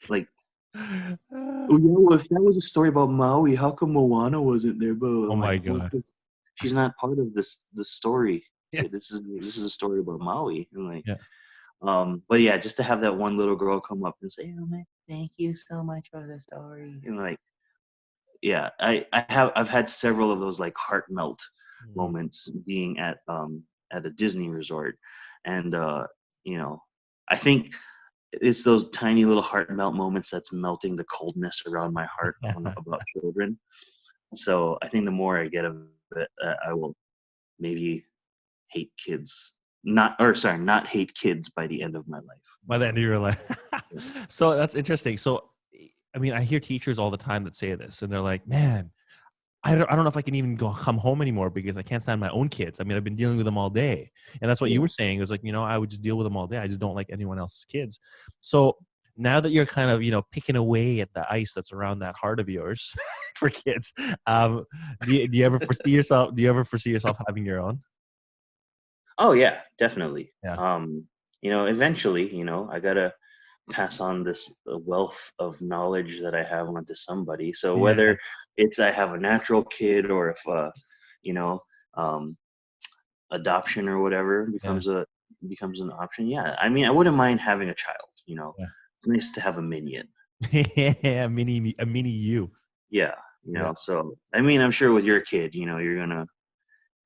like, "Oh yeah, well, if that was a story about Maui, how come Moana wasn't there?" But Oh I'm like, my "Well, god. 'cause she's not part of this story. Yeah. This is a story about Maui." And like, Yeah. but yeah, just to have that one little girl come up and say, "Oh my, thank you so much for the story," and like, yeah, I've had several of those like heart melt Mm. moments being at a Disney resort. And you know, I think it's those tiny little heart melt moments that's melting the coldness around my heart about children. So I think the more I get of it, I will maybe hate kids. Not hate kids by the end of my life. By the end of your life. Yeah. So that's interesting. So, I mean, I hear teachers all the time that say this, and they're like, "Man, I don't know if I can even come home anymore because I can't stand my own kids. I mean, I've been dealing with them all day." And that's what you Yeah. were saying. It was like, I would just deal with them all day. I just don't like anyone else's kids. So now that you're kind of, picking away at the ice that's around that heart of yours for kids, um, do you ever foresee yourself? Do you ever foresee yourself having your own? Oh yeah, definitely. Yeah. Eventually, I gotta pass on this wealth of knowledge that I have onto somebody. So Yeah. whether it's I have a natural kid, or if you know, um, adoption or whatever Yeah. becomes an option. Yeah, I mean, I wouldn't mind having a child. Yeah. It's nice to have a minion. Yeah. A mini you. Yeah, Yeah. So I mean, I'm sure with your kid, you're gonna,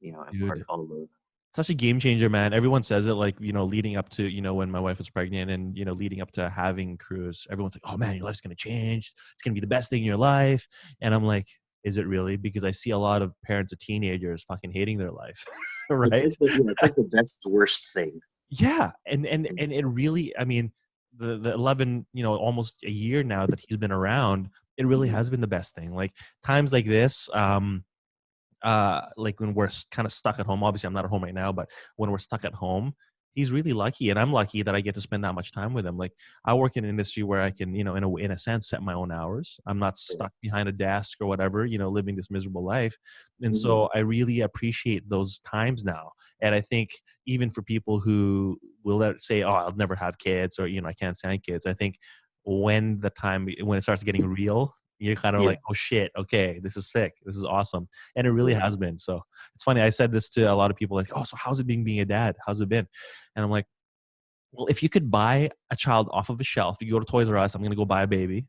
impart Dude. all the. Such a game changer, man. Everyone says it like, leading up to, when my wife was pregnant and, leading up to having Cruz, everyone's like, "Oh man, your life's going to change. It's going to be the best thing in your life." And I'm like, is it really? Because I see a lot of parents of teenagers fucking hating their life. Right? It's like the best worst thing. Yeah. And it really, I mean, the 11, almost a year now that he's been around, it really Mhm. has been the best thing. Like times like this, like when we're kind of stuck at home. Obviously, I'm not at home right now, but when we're stuck at home, he's really lucky, and I'm lucky that I get to spend that much time with him. Like I work in an industry where I can, in a sense, set my own hours. I'm not Yeah. stuck behind a desk or whatever, living this miserable life. And Hmm. so I really appreciate those times now. And I think even for people who will say, "Oh, I'll never have kids," or I can't stand kids. I think when it starts getting real, you're kind of Yeah. like, "Oh shit, okay, this is sick, this is awesome," and it really Yeah. has been. So it's funny. I said this to a lot of people, like, "Oh, so how's it being a dad? How's it been?" And I'm like, well, if you could buy a child off of a shelf, you go to Toys R Us, I'm gonna go buy a baby.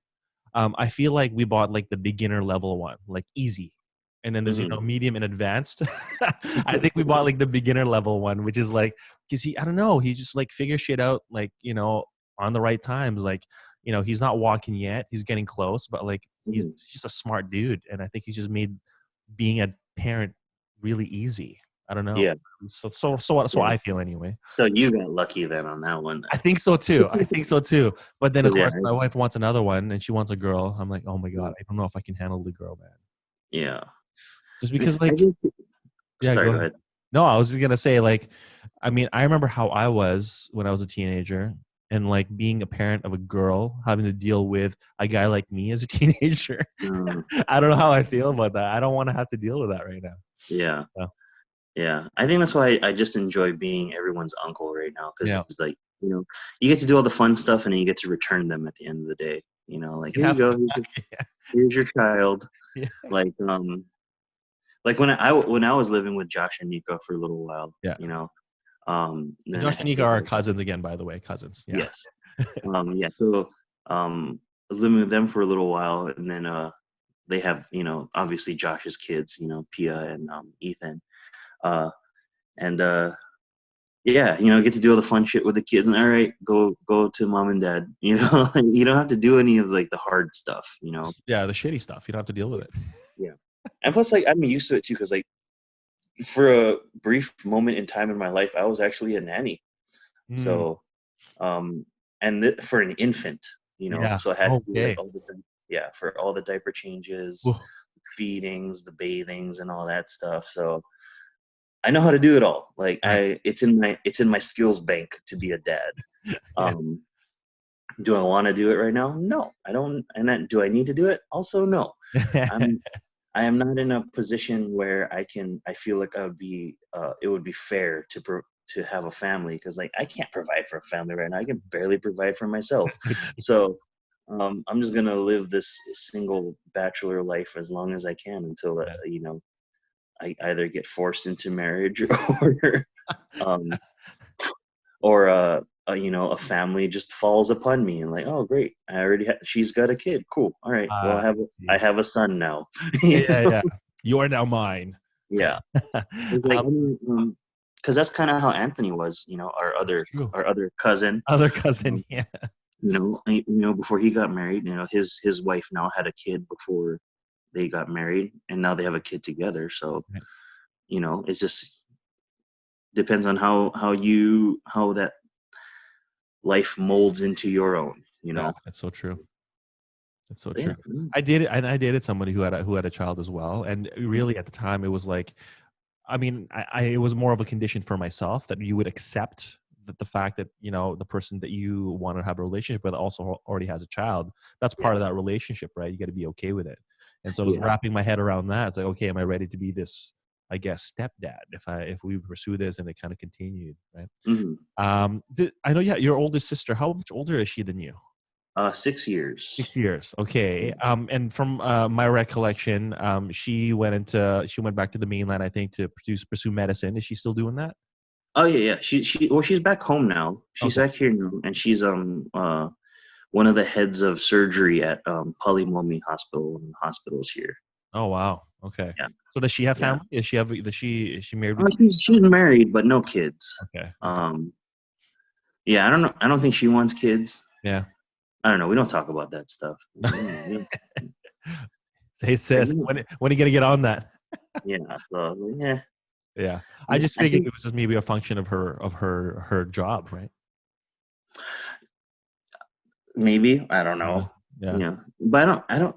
I feel like we bought like the beginner level one, like easy. And then there's, Hmm. medium and advanced. I think we bought like the beginner level one, which is like, cause I don't know, he just like figures shit out, like, on the right times. Like, he's not walking yet, he's getting close, but like, he's Hmm. just a smart dude. And I think he's just made being a parent really easy. I don't know. Yeah. So Yeah. I feel anyway. So you got lucky then on that one I then. think so too. I think so too. But then of 'Cause, yeah. course my wife wants another one and she wants a girl. I'm like, oh my God, Yeah. I don't know if I can handle the girl, man. Yeah. Just Yeah, because I like, think. yeah, Sorry. go Go ahead. ahead. No, I was just gonna say, like, I mean, I remember how I was when I was a teenager and like being a parent of a girl, having to deal with a guy like me as a teenager. Uh, I don't know how I feel about that. I don't want to have to deal with that right now. yeah. So, Yeah. I think that's why I just enjoy being everyone's uncle right now because yeah. like you get to do all the fun stuff and then you get to return them at the end of the day. Like You here you have go. yeah. Here's your child. Yeah. Like like when I was living with Josh and Nico for a little while. Yeah. And Then Josh I and Nika they are had cousins again, by the way. Cousins. Yeah. yes. Yeah. So I was living with them for a little while, and then they have obviously Josh's kids, Pia and Ethan, uh, and yeah, get to do all the fun shit with the kids. And all right, go to mom and dad. You don't have to do any of like the hard stuff. Yeah, the shitty stuff. You don't have to deal with it. Yeah. And plus, like I'm used to it too, because like for a brief moment in time in my life, I was actually a nanny. Mm, So and for an infant, yeah. so I had to do like Okay. all the yeah, for all the diaper changes, Woo. feedings, the bathings, and all that stuff. So I know how to do it all. Like Nice. it's in my skills bank to be a dad. Yeah. Um, do I want to do it right now? No, I don't. And then do I need to do it? Also, no. I'm I am not in a position where I feel like it would be fair to have a family because like I can't provide for a family right now. I can barely provide for myself. Jesus. So I'm just gonna live this single bachelor life as long as I can until Yeah. I either get forced into marriage or um a family just falls upon me and like, oh great, she's got a kid, cool, all right, well I See. have a son now. Yeah, yeah, yeah. You are now mine. Yeah. It's like, Um, because that's kind of how Anthony was, our other true. our other cousin. Other cousin. Um, Yeah. before he got married, his wife now had a kid before they got married, and now they have a kid together. So Right. it's just depends on how that life molds into your own. Yeah, that's so true. That's so But yeah. true. I dated somebody who had a child as well, and Mm. really at the time it was like, I mean, it was more of a condition for myself that you would accept that the fact that the person that you want to have a relationship with also already has a child. That's Yeah. part of that relationship, right? You got to be okay with it. And so I was Yeah. wrapping my head around that. It's like, okay, am I ready to be this? I guess stepdad if we pursue this and it kind of continued, right? Hmm. I know, yeah, your oldest sister. How much older is she than you? 6 years. 6 years. Okay. Yeah. And from my recollection, she went back to the mainland, I think, to pursue medicine. Is she still doing that? Oh yeah, yeah. She's back home now. She's Okay. back here now, and she's one of the heads of surgery at Polimomi Hospital and hospitals here. Oh wow. Okay. Yeah, So does she have yeah. family? Is she married with She's married, but no kids. Okay. Okay. Um, yeah, I don't know. I don't think she wants kids. Yeah. I don't know. We don't talk about that stuff. Say Like, sis, when are you gonna get on that? yeah. So yeah, Yeah. I just I figured think it was just maybe a function of her job, right? maybe I don't Yeah. know. Yeah. But I don't.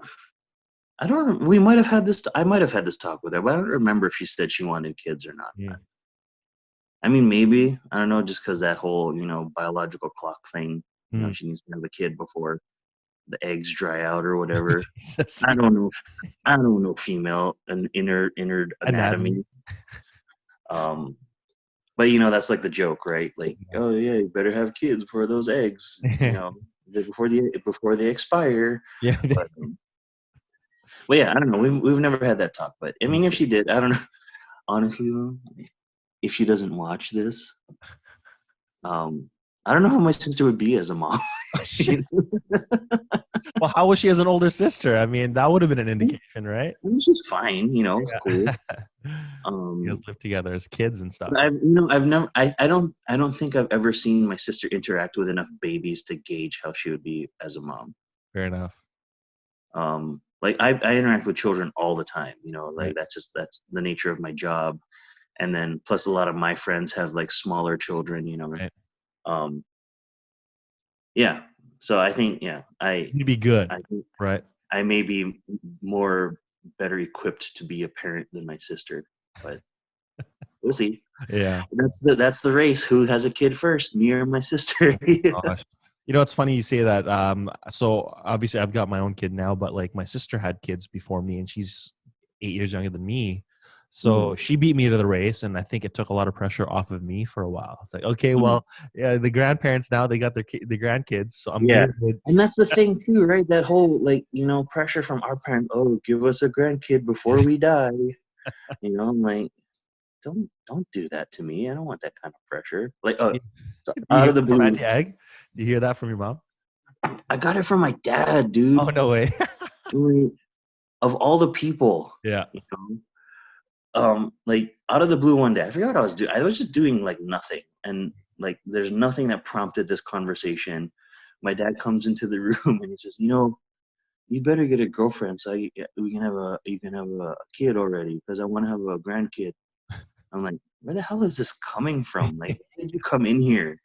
I don't. We might have had this. I might have had this talk with her, but I don't remember if she said she wanted kids or not. Mm. I mean, maybe I don't know, just because that whole biological clock thing. Mm. She needs to have a kid before the eggs dry out or whatever. Jesus, I don't know. I don't know female and inner anatomy. anatomy. Um, but that's like the joke, right? Like, oh yeah, you better have kids before those eggs, before they expire. Yeah. But, but yeah, I don't know. We've never had that talk. But I mean, if she did, I don't know. Honestly, though, if she doesn't watch this, I don't know how my sister would be as a mom. Oh, shit. Well, how was she as an older sister? I mean, that would have been an indication, right? I mean, she's fine. It's cool. You guys live together as kids and stuff. I've never. I don't think I've ever seen my sister interact with enough babies to gauge how she would be as a mom. Fair enough. Like I interact with children all the time. Like Right. that's the nature of my job. And then plus a lot of my friends have like smaller children. Right. Yeah. So I think You'd be good, I think right? I may be better equipped to be a parent than my sister, but we'll see. Yeah. That's the race. Who has a kid first, me or my sister? Gosh. It's funny you say that. So obviously I've got my own kid now, but like my sister had kids before me and she's 8 years younger than me. So she beat me to the race, and I think it took a lot of pressure off of me for a while. It's like, okay, well, yeah, the grandparents now, they got the grandkids, so I'm good. And that's the thing too, right? That whole pressure from our parents. Oh, give us a grandkid before we die. I'm like, don't do that to me. I don't want that kind of pressure. Like, so Do you out hear of the that from blue, Auntie Ag? Do you hear that from your mom? I got it from my dad, dude. Oh, no way. I mean, of all the people, Yeah. like out of the blue one day, I forgot what I was doing. I was just doing like nothing, and like there's nothing that prompted this conversation. My dad comes into the room and he says, you better get a girlfriend so you can have a kid already, because I want to have a grandkid. I'm like, where the hell is this coming from? Like, when did you come in here?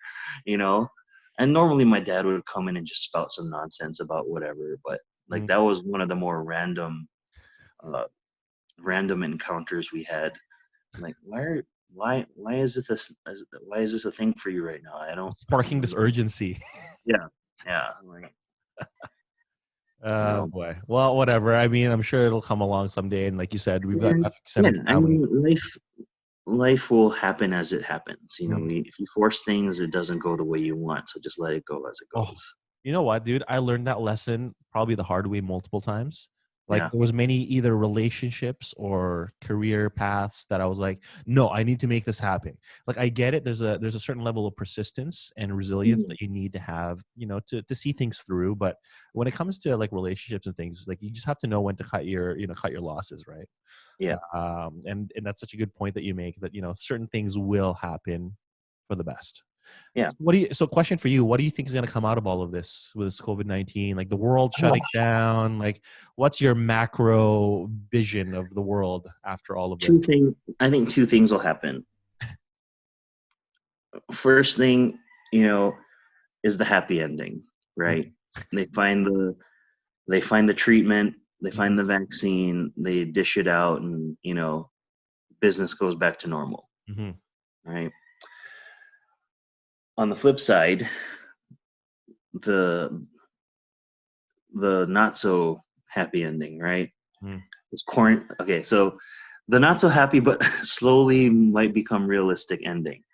And normally my dad would come in and just spout some nonsense about whatever, but like that was one of the more random encounters we had. I'm like, why is this a thing for you right now? I don't Sparking this really. urgency. Yeah. I'm like, Boy. Well, whatever. I mean, I'm sure it'll come along someday. And like you said, we've got extended I family. mean, life will happen as it happens. If you force things, it doesn't go the way you want. So just let it go as it Oh, goes. you know what, dude? I learned that lesson probably the hard way multiple times. Like Yeah. there was many either relationships or career paths that I was like, no, I need to make this happen. Like I get it. There's a certain level of persistence and resilience that you need to have, to see things through. But when it comes to like relationships and things, like you just have to know when to cut your losses, right? Yeah. And that's such a good point that you make, that certain things will happen for the best. Yeah. So question for you, what do you think is going to come out of all of this with this COVID-19, like the world shutting down? Like what's your macro vision of the world after all of this? I think two things will happen. First thing, is the happy ending, right? They find the treatment, they find the vaccine, they dish it out, and business goes back to normal. Right? On the flip side, the not so happy ending, right? It's okay, so the not so happy but slowly might become realistic ending.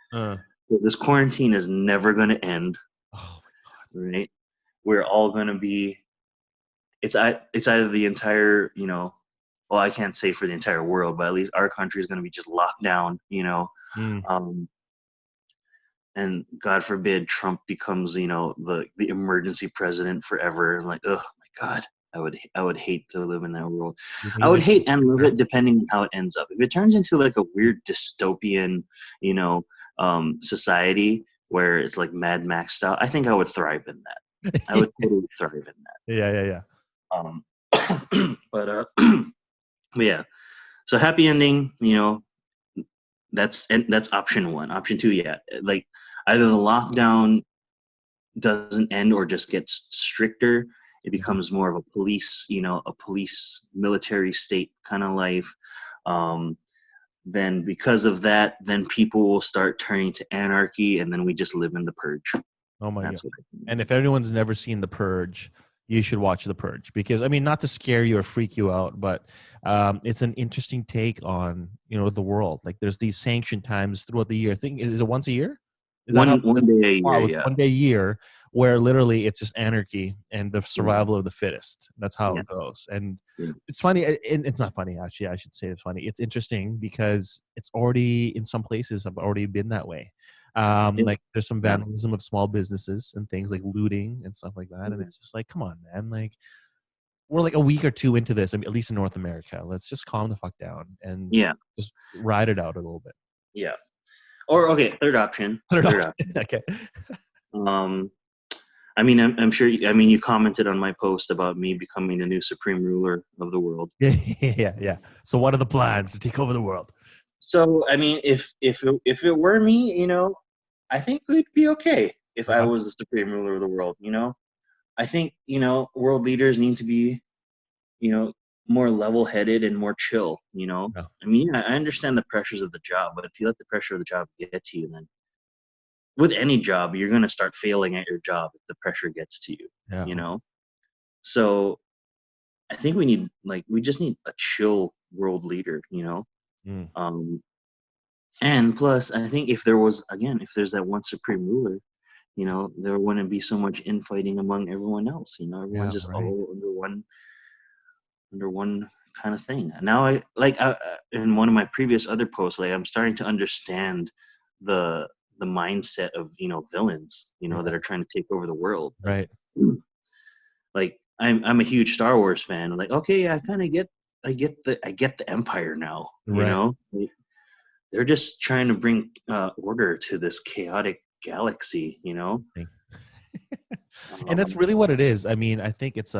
This quarantine is never going to end. Oh my God. Right? We're all going to be. It's either the entire, well, I can't say for the entire world, but at least our country is going to be just locked down, and God forbid Trump becomes, the emergency president forever. Like, oh my God, I would hate to live in that world. I would hate and love it depending on how it ends up. If it turns into like a weird dystopian, society where it's like Mad Max style, I think I would thrive in that. I would totally thrive in that. Yeah. But yeah. So happy ending, that's option one. Option two, yeah, like either the lockdown doesn't end or just gets stricter, It Yeah. becomes more of a police, a police military state kind of life. Then because of that, then people will start turning to anarchy, and then we just live in the purge. Oh my god! That's what I think. And if everyone's never seen The Purge, you should watch The Purge, because I mean, not to scare you or freak you out, but it's an interesting take on the world. Like, there's these sanction times throughout the year. I think, is it once a year? Is that how One day a year, wow, it's yeah. one day a year where literally it's just anarchy and the Yeah. survival of the fittest. That's how Yeah. it goes. And Yeah. it's funny, and it's not funny actually. I should say it's funny. It's interesting because it's already, in some places, have already been that way. Yeah. Like, there's some Yeah. vandalism of small businesses and things like looting and stuff like that. And Mhm. it's just like, come on, man. Like, we're like a week or two into this. I mean, at least in North America. Let's just calm the fuck down and Yeah. just ride it out a little bit. Yeah. Or okay, third option. Put it Third off. option. Okay. I mean, I'm sure. I mean, you commented on my post about me becoming the new supreme ruler of the world. Yeah. So what are the plans to take over the world? So, I mean, if it were me, I think we'd be okay if I Okay. was the supreme ruler of the world. I think world leaders need to be you know more level-headed and more chill. Yeah. I mean, I understand the pressures of the job, but if you let the pressure of the job get to you, then with any job, you're going to start failing at your job if the pressure gets to you. Yeah. You know, so I think we just need a chill world leader. Mm. Um, and plus, I think if there's that one supreme ruler, there wouldn't be so much infighting among everyone else. Everyone's Yeah. just Right. all under one kind of thing. Now in one of my previous other posts, like, I'm starting to understand the the mindset of villains, Yeah. that are trying to take over the world. Like, Right. like I'm a huge Star Wars fan. Like, okay, I kind of get the Empire now. Right. Like, they're just trying to bring order to this chaotic galaxy. Thing. And that's Um, really what it is. I mean, I think it's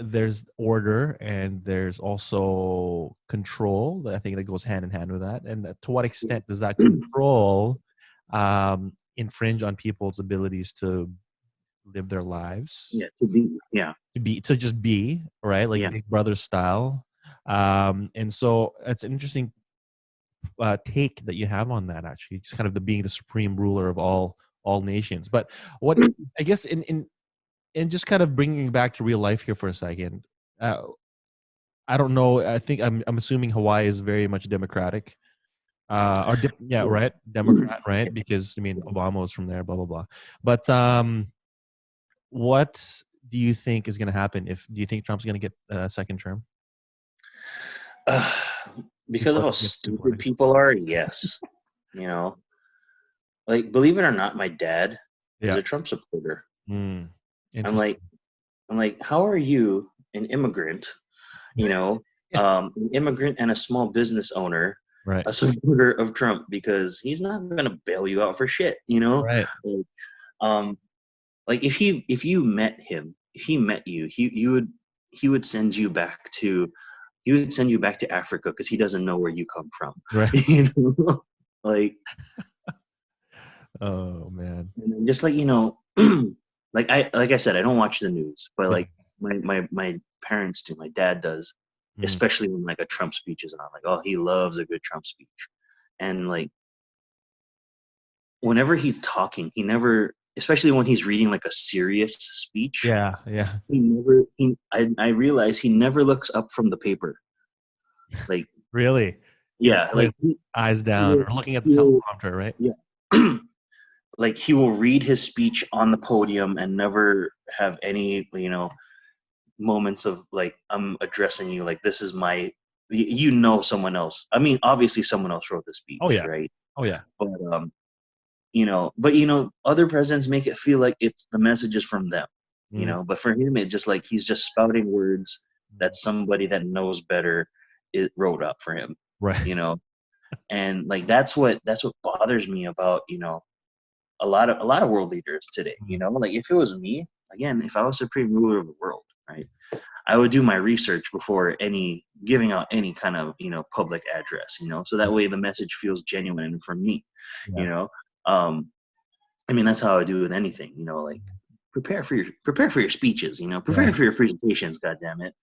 there's order and there's also control. I think that goes hand in hand with that. And to what extent does that control infringe on people's abilities to live their lives, yeah, to be, yeah, to just be, right, like yeah, Big Brother style. And so it's an interesting take that you have on that, actually, just kind of the being the supreme ruler of all nations. But what, I guess, in just kind of bringing back to real life here for a second, uh, I don't know, I think I'm assuming Hawaii is very much democratic, yeah, yeah. right, Democrat, right, because I mean Obama was from there, blah blah blah. But what do you think is going to happen? Do you think Trump's going to get a second term? Uh, because People of are how going to get stupid deported. people are, yes. You know, like, believe it or not, my dad is Yeah. a Trump supporter. Mm. I'm like, Interesting. how are you, an immigrant, you know, Yeah. an immigrant and a small business owner, Right. a supporter of Trump? Because he's not gonna bail you out for shit. Right. Like, um, like, if he met you, he would send you back to Africa because he doesn't know where you come from. Right. Like, Oh man. and just like, like I said, I don't watch the news, but Yeah. like, my parents do. My dad does, Mm. especially when like a Trump speech is on. Like, oh, he loves a good Trump speech. And like, whenever he's talking, he never, especially when he's reading like a serious speech, Yeah. Yeah. I realize he never looks up from the paper. Like, Really. He's yeah, always like eyes he down will, or looking at the he will, teleprompter, right? yeah. Like, he will read his speech on the podium and never have any moments of like, I'm addressing you, like, this is my, someone else, I mean, obviously someone else wrote the Oh speech, yeah. right? Oh yeah. But other presidents make it feel like it's the messages from them. Mm. But for him, it just like he's just spouting words that somebody that knows better wrote up for him. Right. you know and like, that's what bothers me about a lot of world leaders today. Mm. Like, if it was me, again, if I was supreme ruler of the world, right, I would do my research before giving out any kind of public address, so that way the message feels genuine from me. Yeah. you know um I mean, that's how I do with anything. Like, prepare for your speeches, prepare for your presentations, god damn it.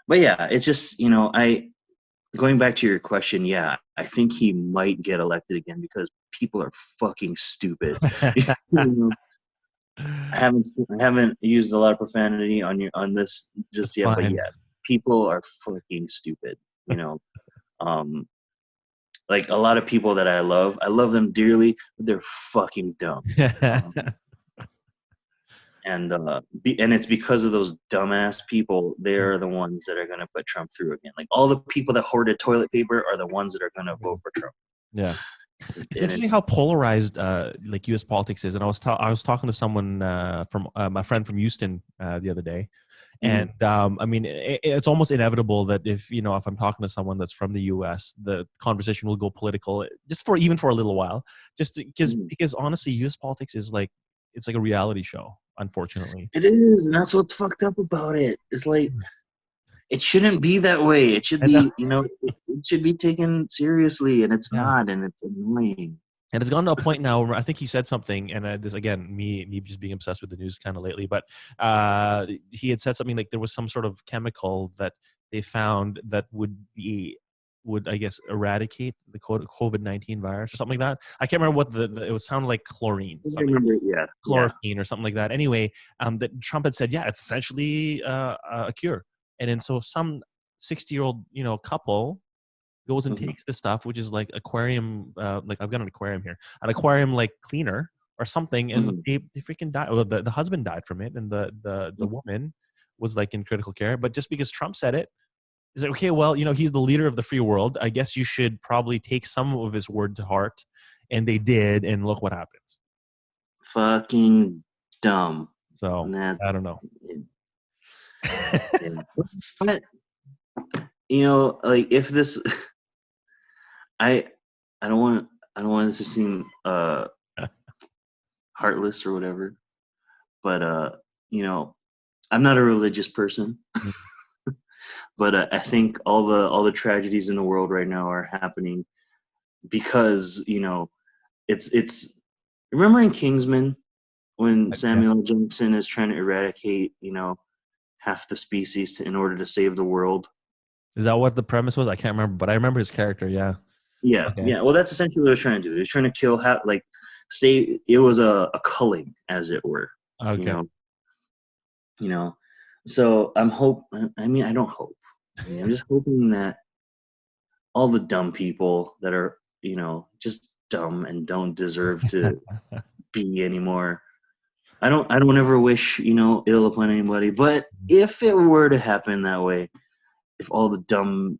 But yeah, it's just, going back to your question, yeah, I think he might get elected again because people are fucking stupid. I haven't used a lot of profanity on this That's just yet, but fine. yeah, people are fucking stupid. Um, like a lot of people that I love them dearly, but they're fucking dumb. Um, and it's because of those dumbass people. They're the ones that are gonna put Trump through again. Like all the people that hoarded toilet paper are the ones that are gonna vote for Trump. Yeah. It's And interesting how polarized like U.S. politics is, and I was talking to someone from my friend from Houston the other day, and I mean it's almost inevitable that if I'm talking to someone that's from the U.S., the conversation will go political just for a little while, just because honestly, U.S. politics is like it's like a reality show, unfortunately. it is, and that's what's fucked up about it. It's like it shouldn't be that way. It should I know. be, it should be taken seriously, and it's Yeah. not, and it's annoying. And it's gotten to a point now where I think he said something, and this again, me just being obsessed with the news kind of lately, but he had said something like there was some sort of chemical that they found that would I guess eradicate the COVID-19 virus or something like that. I can't remember what it would sound like chlorine, I remember, yeah, chloroquine or something like that. Anyway, that Trump had said, yeah, it's essentially a cure, and then so some 60-year-old couple goes and takes the stuff, which is like aquarium, like I've got an aquarium here, an aquarium like cleaner or something, and they freaking died. Well, the husband died from it, and the woman was like in critical care. But just because Trump said it, he's like, okay, well, he's the leader of the free world. I guess you should probably take some of his word to heart, and they did, and look what happens. Fucking dumb. So I don't know. Yeah. But like if this, I don't want this to seem heartless or whatever, but I'm not a religious person, but I think all the tragedies in the world right now are happening because it's remember in Kingsman when Samuel L. Jackson is trying to eradicate half the species in order to save the world. Is that what the premise was? I can't remember, but I remember his character. Yeah. Yeah, Okay. yeah. Well, that's essentially what he was trying to do. He was trying to kill it was a culling, as it were. Okay. So I don't hope. I'm just hoping that all the dumb people that are, just dumb and don't deserve to be anymore. I don't ever wish, ill upon anybody, but if it were to happen that way, if all the dumb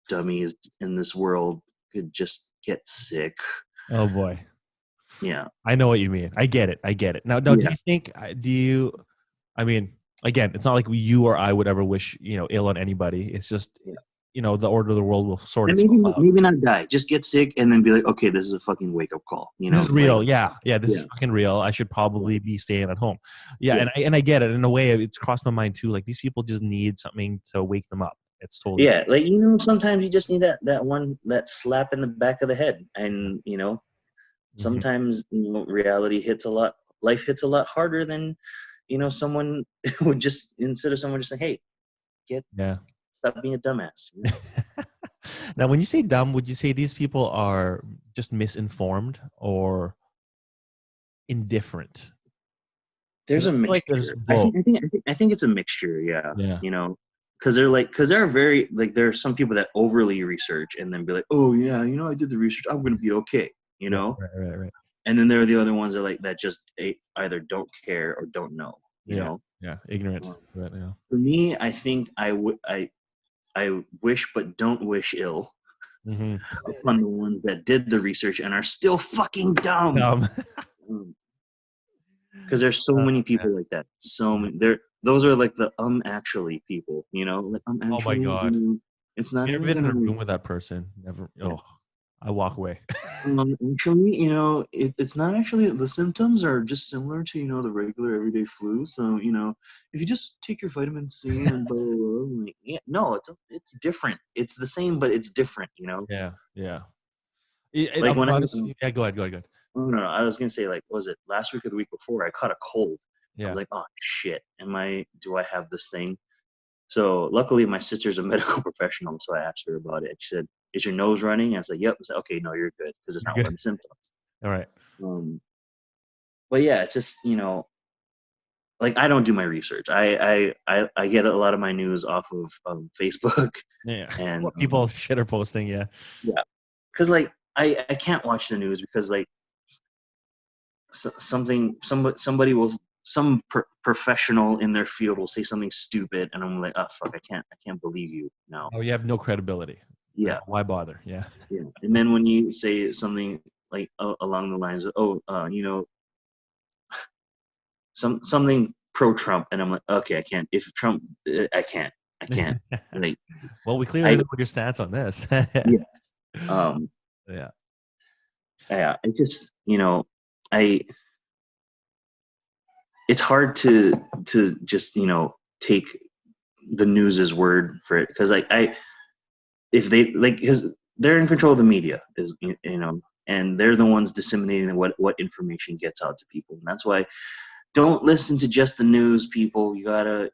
dummies in this world could just get sick. Oh boy. Yeah. I know what you mean. I get it. Now, do you think? I mean, again, it's not like you or I would ever wish ill on anybody. It's just the order of the world will sort and itself out. maybe not die. Just get sick and then be like, okay, this is a fucking wake up call. This is real. This is fucking real. I should probably be staying at home. Yeah. And I get it. In a way, it's crossed my mind too. Like these people just need something to wake them up. It's totally like sometimes you just need that slap in the back of the head, and sometimes reality hits a lot. Life hits a lot harder than someone would just instead of someone just saying, hey, stop being a dumbass. Now, when you say dumb, would you say these people are just misinformed or indifferent? There's a mixture. Like there's both. I think it's a mixture. Yeah. Because there are very there are some people that overly research and then be like, oh yeah, I did the research, I'm gonna be okay. Right. And then there are the other ones that just either don't care or don't know. Ignorant. For me, I think I wish but don't wish ill upon the ones that did the research and are still fucking dumb. Because there's so many people like that. So many. Those are like the actually people. Like actually, oh my god. It's not. You've never been in a room with that person. Never. Oh, I walk away. Actually, it's not actually. The symptoms are just similar to the regular everyday flu. So if you just take your vitamin C and blah blah blah. No, it's different. It's the same, but it's different. Yeah. Like when honestly, go ahead. Oh, no, I was gonna say, like, was it last week or the week before? I caught a cold. I'm Yeah. like, oh shit, do I have this thing? So luckily, my sister's a medical professional, so I asked her about it. She said, "Is your nose running?" I was like, "Yep." I said, "Okay, no, you're good because it's You're not one good. of the symptoms." All right. Um, but yeah, it's just like I don't do my research. I get a lot of my news off of Facebook Yeah. and What people shit are posting. Yeah. yeah, because like I can't watch the news because like somebody will professional in their field will say something stupid and I'm like, oh fuck, I can't believe you now. Oh, you have no credibility. Yeah, Why bother? Yeah. yeah. And then when you say something like along the lines of, oh, something pro Trump, and I'm like, okay, I can't. If Trump, I can't. Like, Well, we clearly I know what your stance on this. yeah, um, Yeah. yeah. It just I it's hard to just take the news as word for it because I if they like because they're in control of the media is and they're the ones disseminating what information gets out to people, and that's why don't listen to just the news, people. You gotta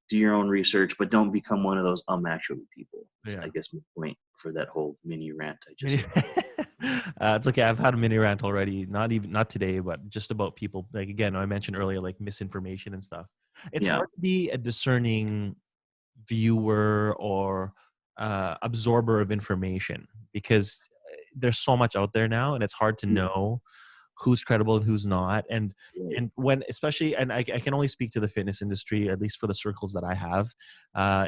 do your own research, but don't become one of those actually people. Yeah. I guess my point for that whole mini rant I just Mini- it's okay. I've had a mini rant already. Not today, but just about people. Like again, I mentioned earlier, like misinformation and stuff. It's yeah. hard to be a discerning viewer or absorber of information because there's so much out there now, and it's hard to Yeah, know who's credible and who's not. right. And when especially, and I can only speak to the fitness industry, at least for the circles that I have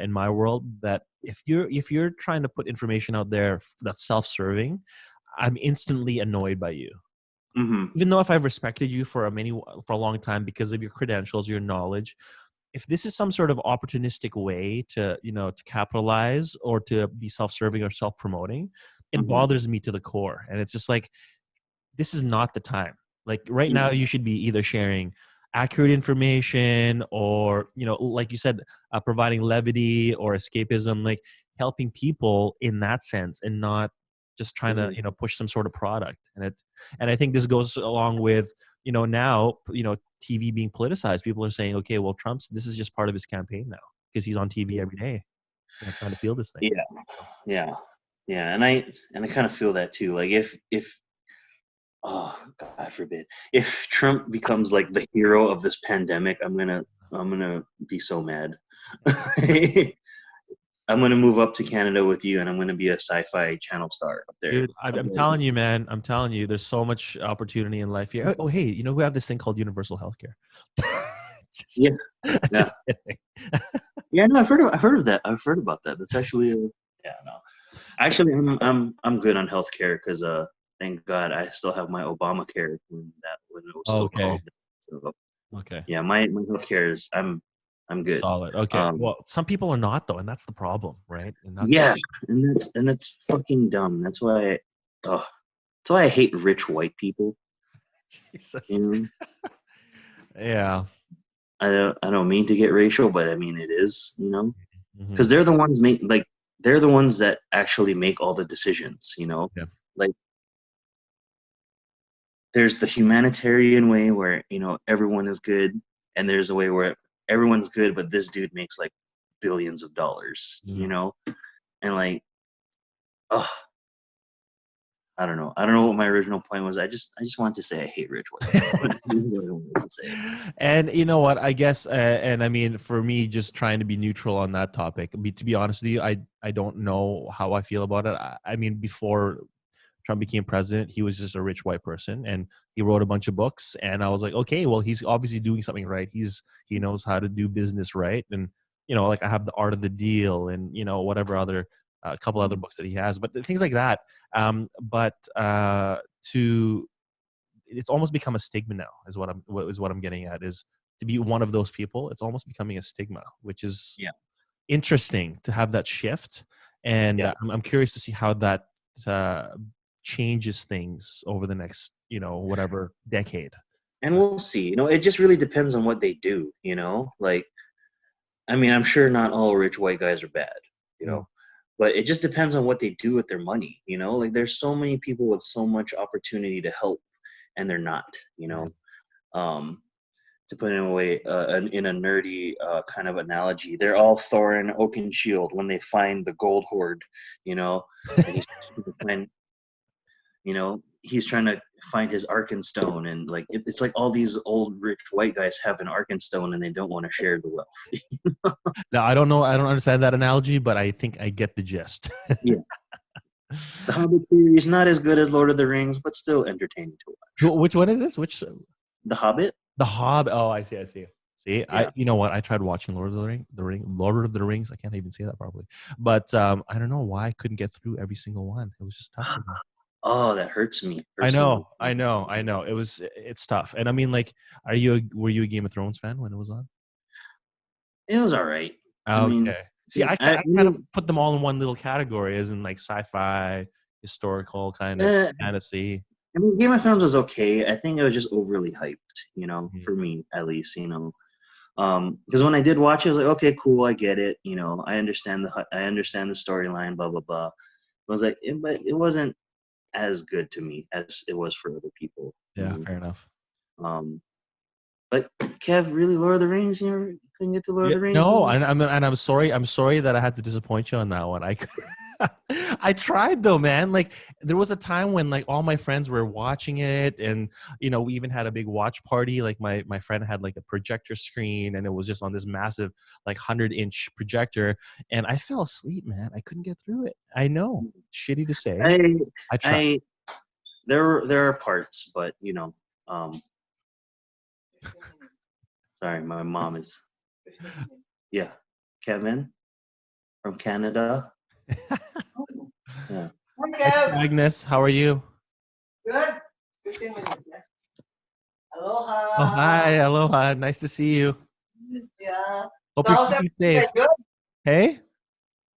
in my world. That if you're trying to put information out there that's self-serving, I'm instantly annoyed by you. Mm-hmm. Even though if I've respected you for a long time because of your credentials, your knowledge, if this is some sort of opportunistic way to to capitalize or to be self-serving or self-promoting, it Mm-hmm. bothers me to the core. And it's just like, this is not the time. Like right Yeah. now, you should be either sharing accurate information or, like you said, providing levity or escapism, like helping people in that sense, and not just trying to, Right. push some sort of product. And I think this goes along with, now, TV being politicized. People are saying, okay, well, this is just part of his campaign now because he's on TV every day, trying to feel this thing. Yeah. Yeah. Yeah. And I kind of feel that too. Like if oh God forbid if Trump becomes like the hero of this pandemic, I'm gonna be so mad. I'm gonna move up to Canada with you, and I'm gonna be a sci-fi channel star up there. Dude, I'm telling you, man. I'm telling you, there's so much opportunity in life here. Oh, hey, we have this thing called universal healthcare. just, Yeah, yeah, just kidding. yeah. No, I've heard of that. I've heard about that. That's actually yeah. No, actually, I'm good on healthcare because thank God I still have my Obamacare when it was still Okay. called that. So Okay. yeah, my healthcare is I'm good. Solid. Okay. Um, Well, some people are not though, and that's the problem, right? And that's yeah, and that's fucking dumb. Oh, that's why I hate rich white people. You Jesus. know, Yeah. I don't mean to get racial, but I mean it is. Hmm. Because they're the ones that actually make all the decisions. Yeah. Like there's the humanitarian way where everyone is good, and there's a way where everyone's good, but this dude makes like billions of dollars. Mhm. And like, oh, I don't know what my original point was. I just wanted to say I hate rich white people. That's what I wanted to say. And you know what? I guess, and I mean, for me, just trying to be neutral on that topic. To be honest with you, I don't know how I feel about it. I mean, before Trump became president, he was just a rich white person, and he wrote a bunch of books. And I was like, okay, well, he's obviously doing something right. He knows how to do business right, and like I have the Art of the Deal, and whatever other a couple other books that he has, but things like that. But to it's almost become a stigma now, is what I'm getting at, is to be one of those people. It's almost becoming a stigma, which is Yeah, interesting to have that shift. And yeah. I'm curious to see how that uh, changes things over the next, whatever decade. And we'll see. It just really depends on what they do. Like, I mean, I'm sure not all rich white guys are bad. You Mm, know, but it just depends on what they do with their money. Like there's so many people with so much opportunity to help, and they're not. Um, to put it in a way, in a nerdy kind of analogy, they're all Thorin Oakenshield when they find the gold hoard, and he's trying to find, he's trying to find his Arkenstone, and like it's like all these old rich white guys have an Arkenstone and they don't want to share the wealth. Now, I don't know. I don't understand that analogy, but I think I get the gist. Yeah. The Hobbit series not as good as Lord of the Rings, but still entertaining to watch. Which one is this? Which The Hobbit? The Hobbit. Oh, I see. See, Yeah. you know what? I tried watching Lord of the Rings. I can't even say that properly. But I don't know why I couldn't get through every single one. It was just tough for me. Oh, that hurts me I personally. know. It's tough. And I mean, like, were you a Game of Thrones fan when it was on? It was all right. I mean, Okay. See, I kind of put them all in one little category, as in like sci-fi, historical kind of fantasy. I mean, Game of Thrones was okay. I think it was just overly hyped, Mhm. for me at least, because when I did watch it, I was like, okay, cool, I get it, I understand the storyline, blah blah blah. I was like, but it wasn't as good to me as it was for other people. Yeah, fair enough. But Kev, really, Lord of the Rings, you couldn't get to Lord Yeah, of the Rings? no, I'm sorry. I'm sorry that I had to disappoint you on that one. I tried though, man. Like there was a time when like all my friends were watching it, and we even had a big watch party. Like my friend had like a projector screen, and it was just on this massive like 100-inch projector, and I fell asleep, man. I couldn't get through it. I know, shitty to say. I tried. I there are parts, but sorry, my mom is yeah, Kevin from Canada. Yeah. Hi, Hi, Kev. Agnes, how are you? Good. 15 minutes. Yeah. Aloha. Oh, hi, aloha. Nice to see you. Yeah. Hope So you're how's keeping everything there? safe. Good. Hey.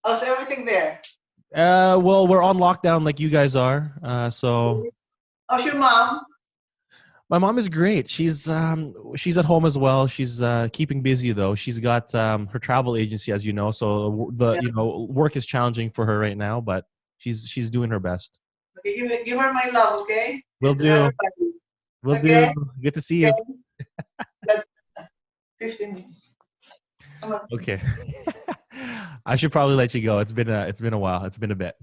How's everything there? Well, we're on lockdown like you guys are. So How's your mom? my mom is great. She's at home as well. She's keeping busy though. She's got her travel agency, as you know. So the Yeah. work is challenging for her right now, but she's doing her best. Okay, give her my love, okay? Will And to do. everybody. Will do. Okay? Good to see you. Okay. But 15 minutes. Come on. Okay. I should probably let you go. It's been a while. It's been a bit.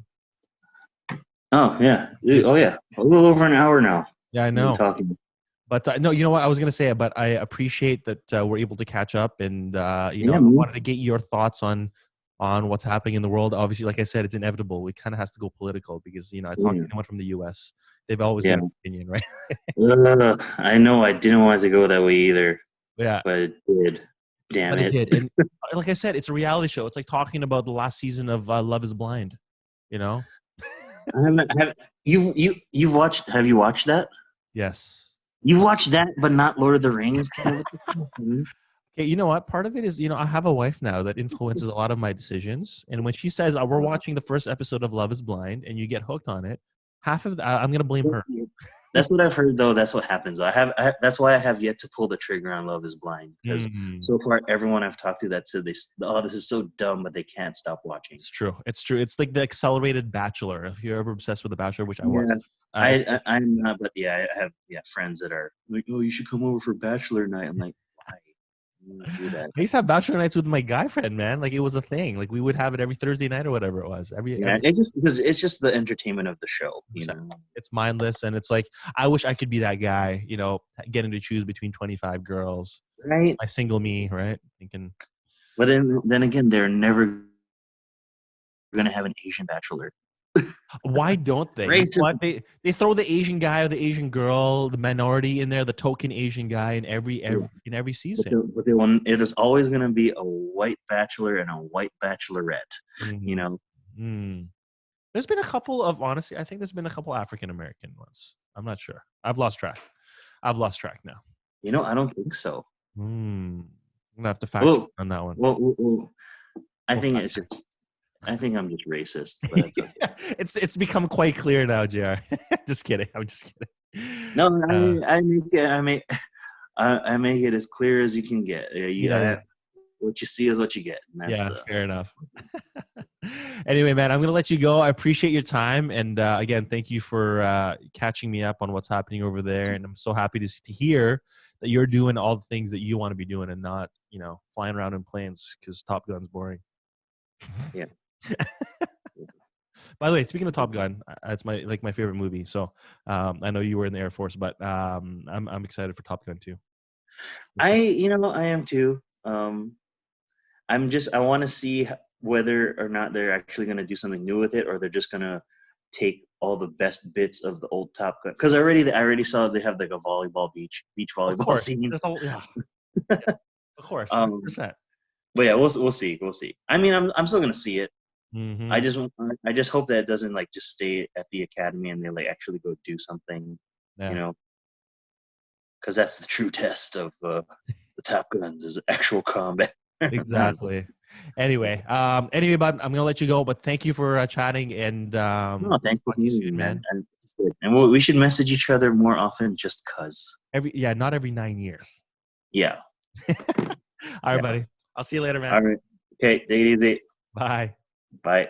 Oh yeah. Oh yeah. A little over an hour now. Yeah, I We've been know. talking. But no, you know what? I was gonna say it, but I appreciate that we're able to catch up, and I man. wanted to get your thoughts on what's happening in the world. Obviously, like I said, it's inevitable. We kind of has to go political because I talk to Yeah. anyone from the U.S., they've always Yeah. got an opinion, right? I know I didn't want it to go that way either, Yeah, but it did. Damn but it it. did. And like I said, it's a reality show. It's like talking about the last season of Love Is Blind. You know? Have you watched that? Yes. You watched that, but not Lord of the Rings? Okay, you know what? Part of it is, I have a wife now that influences a lot of my decisions. And when she says, we're watching the first episode of Love Is Blind, and you get hooked on it, half of that, I'm going to blame her. That's what I've heard, though. That's what happens. That's why I have yet to pull the trigger on Love Is Blind, because so far everyone I've talked to that said this is so dumb, but they can't stop watching. It's true. It's true. It's like the accelerated Bachelor. If you're ever obsessed with the Bachelor, which I was, I'm not, but yeah, I have friends that are like, oh, you should come over for Bachelor night. I'm like, why? I don't do that. I used to have Bachelor nights with my guy friend, man. Like it was a thing. Like we would have it every Thursday night or whatever it was. It's just the entertainment of the show. It's mindless, and it's like I wish I could be that guy. Getting to choose between 25 girls, right? My single me, right? Thinking. But then again, they're never gonna have an Asian Bachelor. Why don't they? You know what? They throw the Asian guy or the Asian girl, the minority in there, the token Asian guy in every season. But it is always going to be a white bachelor and a white bachelorette. There's been a couple of, honestly, I think there's been a couple African American ones. I'm not sure. I've lost track now. I don't think so. I'm gonna have to fact check on that one. Well, I think I'm just racist, but that's okay. It's become quite clear now, JR. Just kidding. I'm just kidding. No, I make it as clear as you can get. What you see is what you get. Yeah, fair enough. Anyway, man, I'm gonna let you go. I appreciate your time, and again, thank you for catching me up on what's happening over there. And I'm so happy to hear that you're doing all the things that you want to be doing, and not flying around in planes because Top Gun's boring. Yeah. By the way, speaking of Top Gun, it's my favorite movie. So I know you were in the Air Force, but I'm excited for Top Gun too. I am too. I want to see whether or not they're actually going to do something new with it, or they're just going to take all the best bits of the old Top Gun. Because I already saw they have like a beach Of volleyball course, scene. yeah, of course, Um, 100%. but yeah, we'll see. I mean, I'm still going to see it. Mm-hmm. I just hope that it doesn't like just stay at the academy and they like actually go do something, Yeah. because that's the true test of the Top Guns is actual combat. Exactly. Anyway, bud, I'm gonna let you go, but thank you for chatting, and No, thanks for talk to you meeting me, soon, man. man. And it's good. And we should message each other more often, just cause. Not every 9 years. Yeah. All right, Yeah. buddy. I'll see you later, man. All right. Okay. Take it easy. Bye. Bye.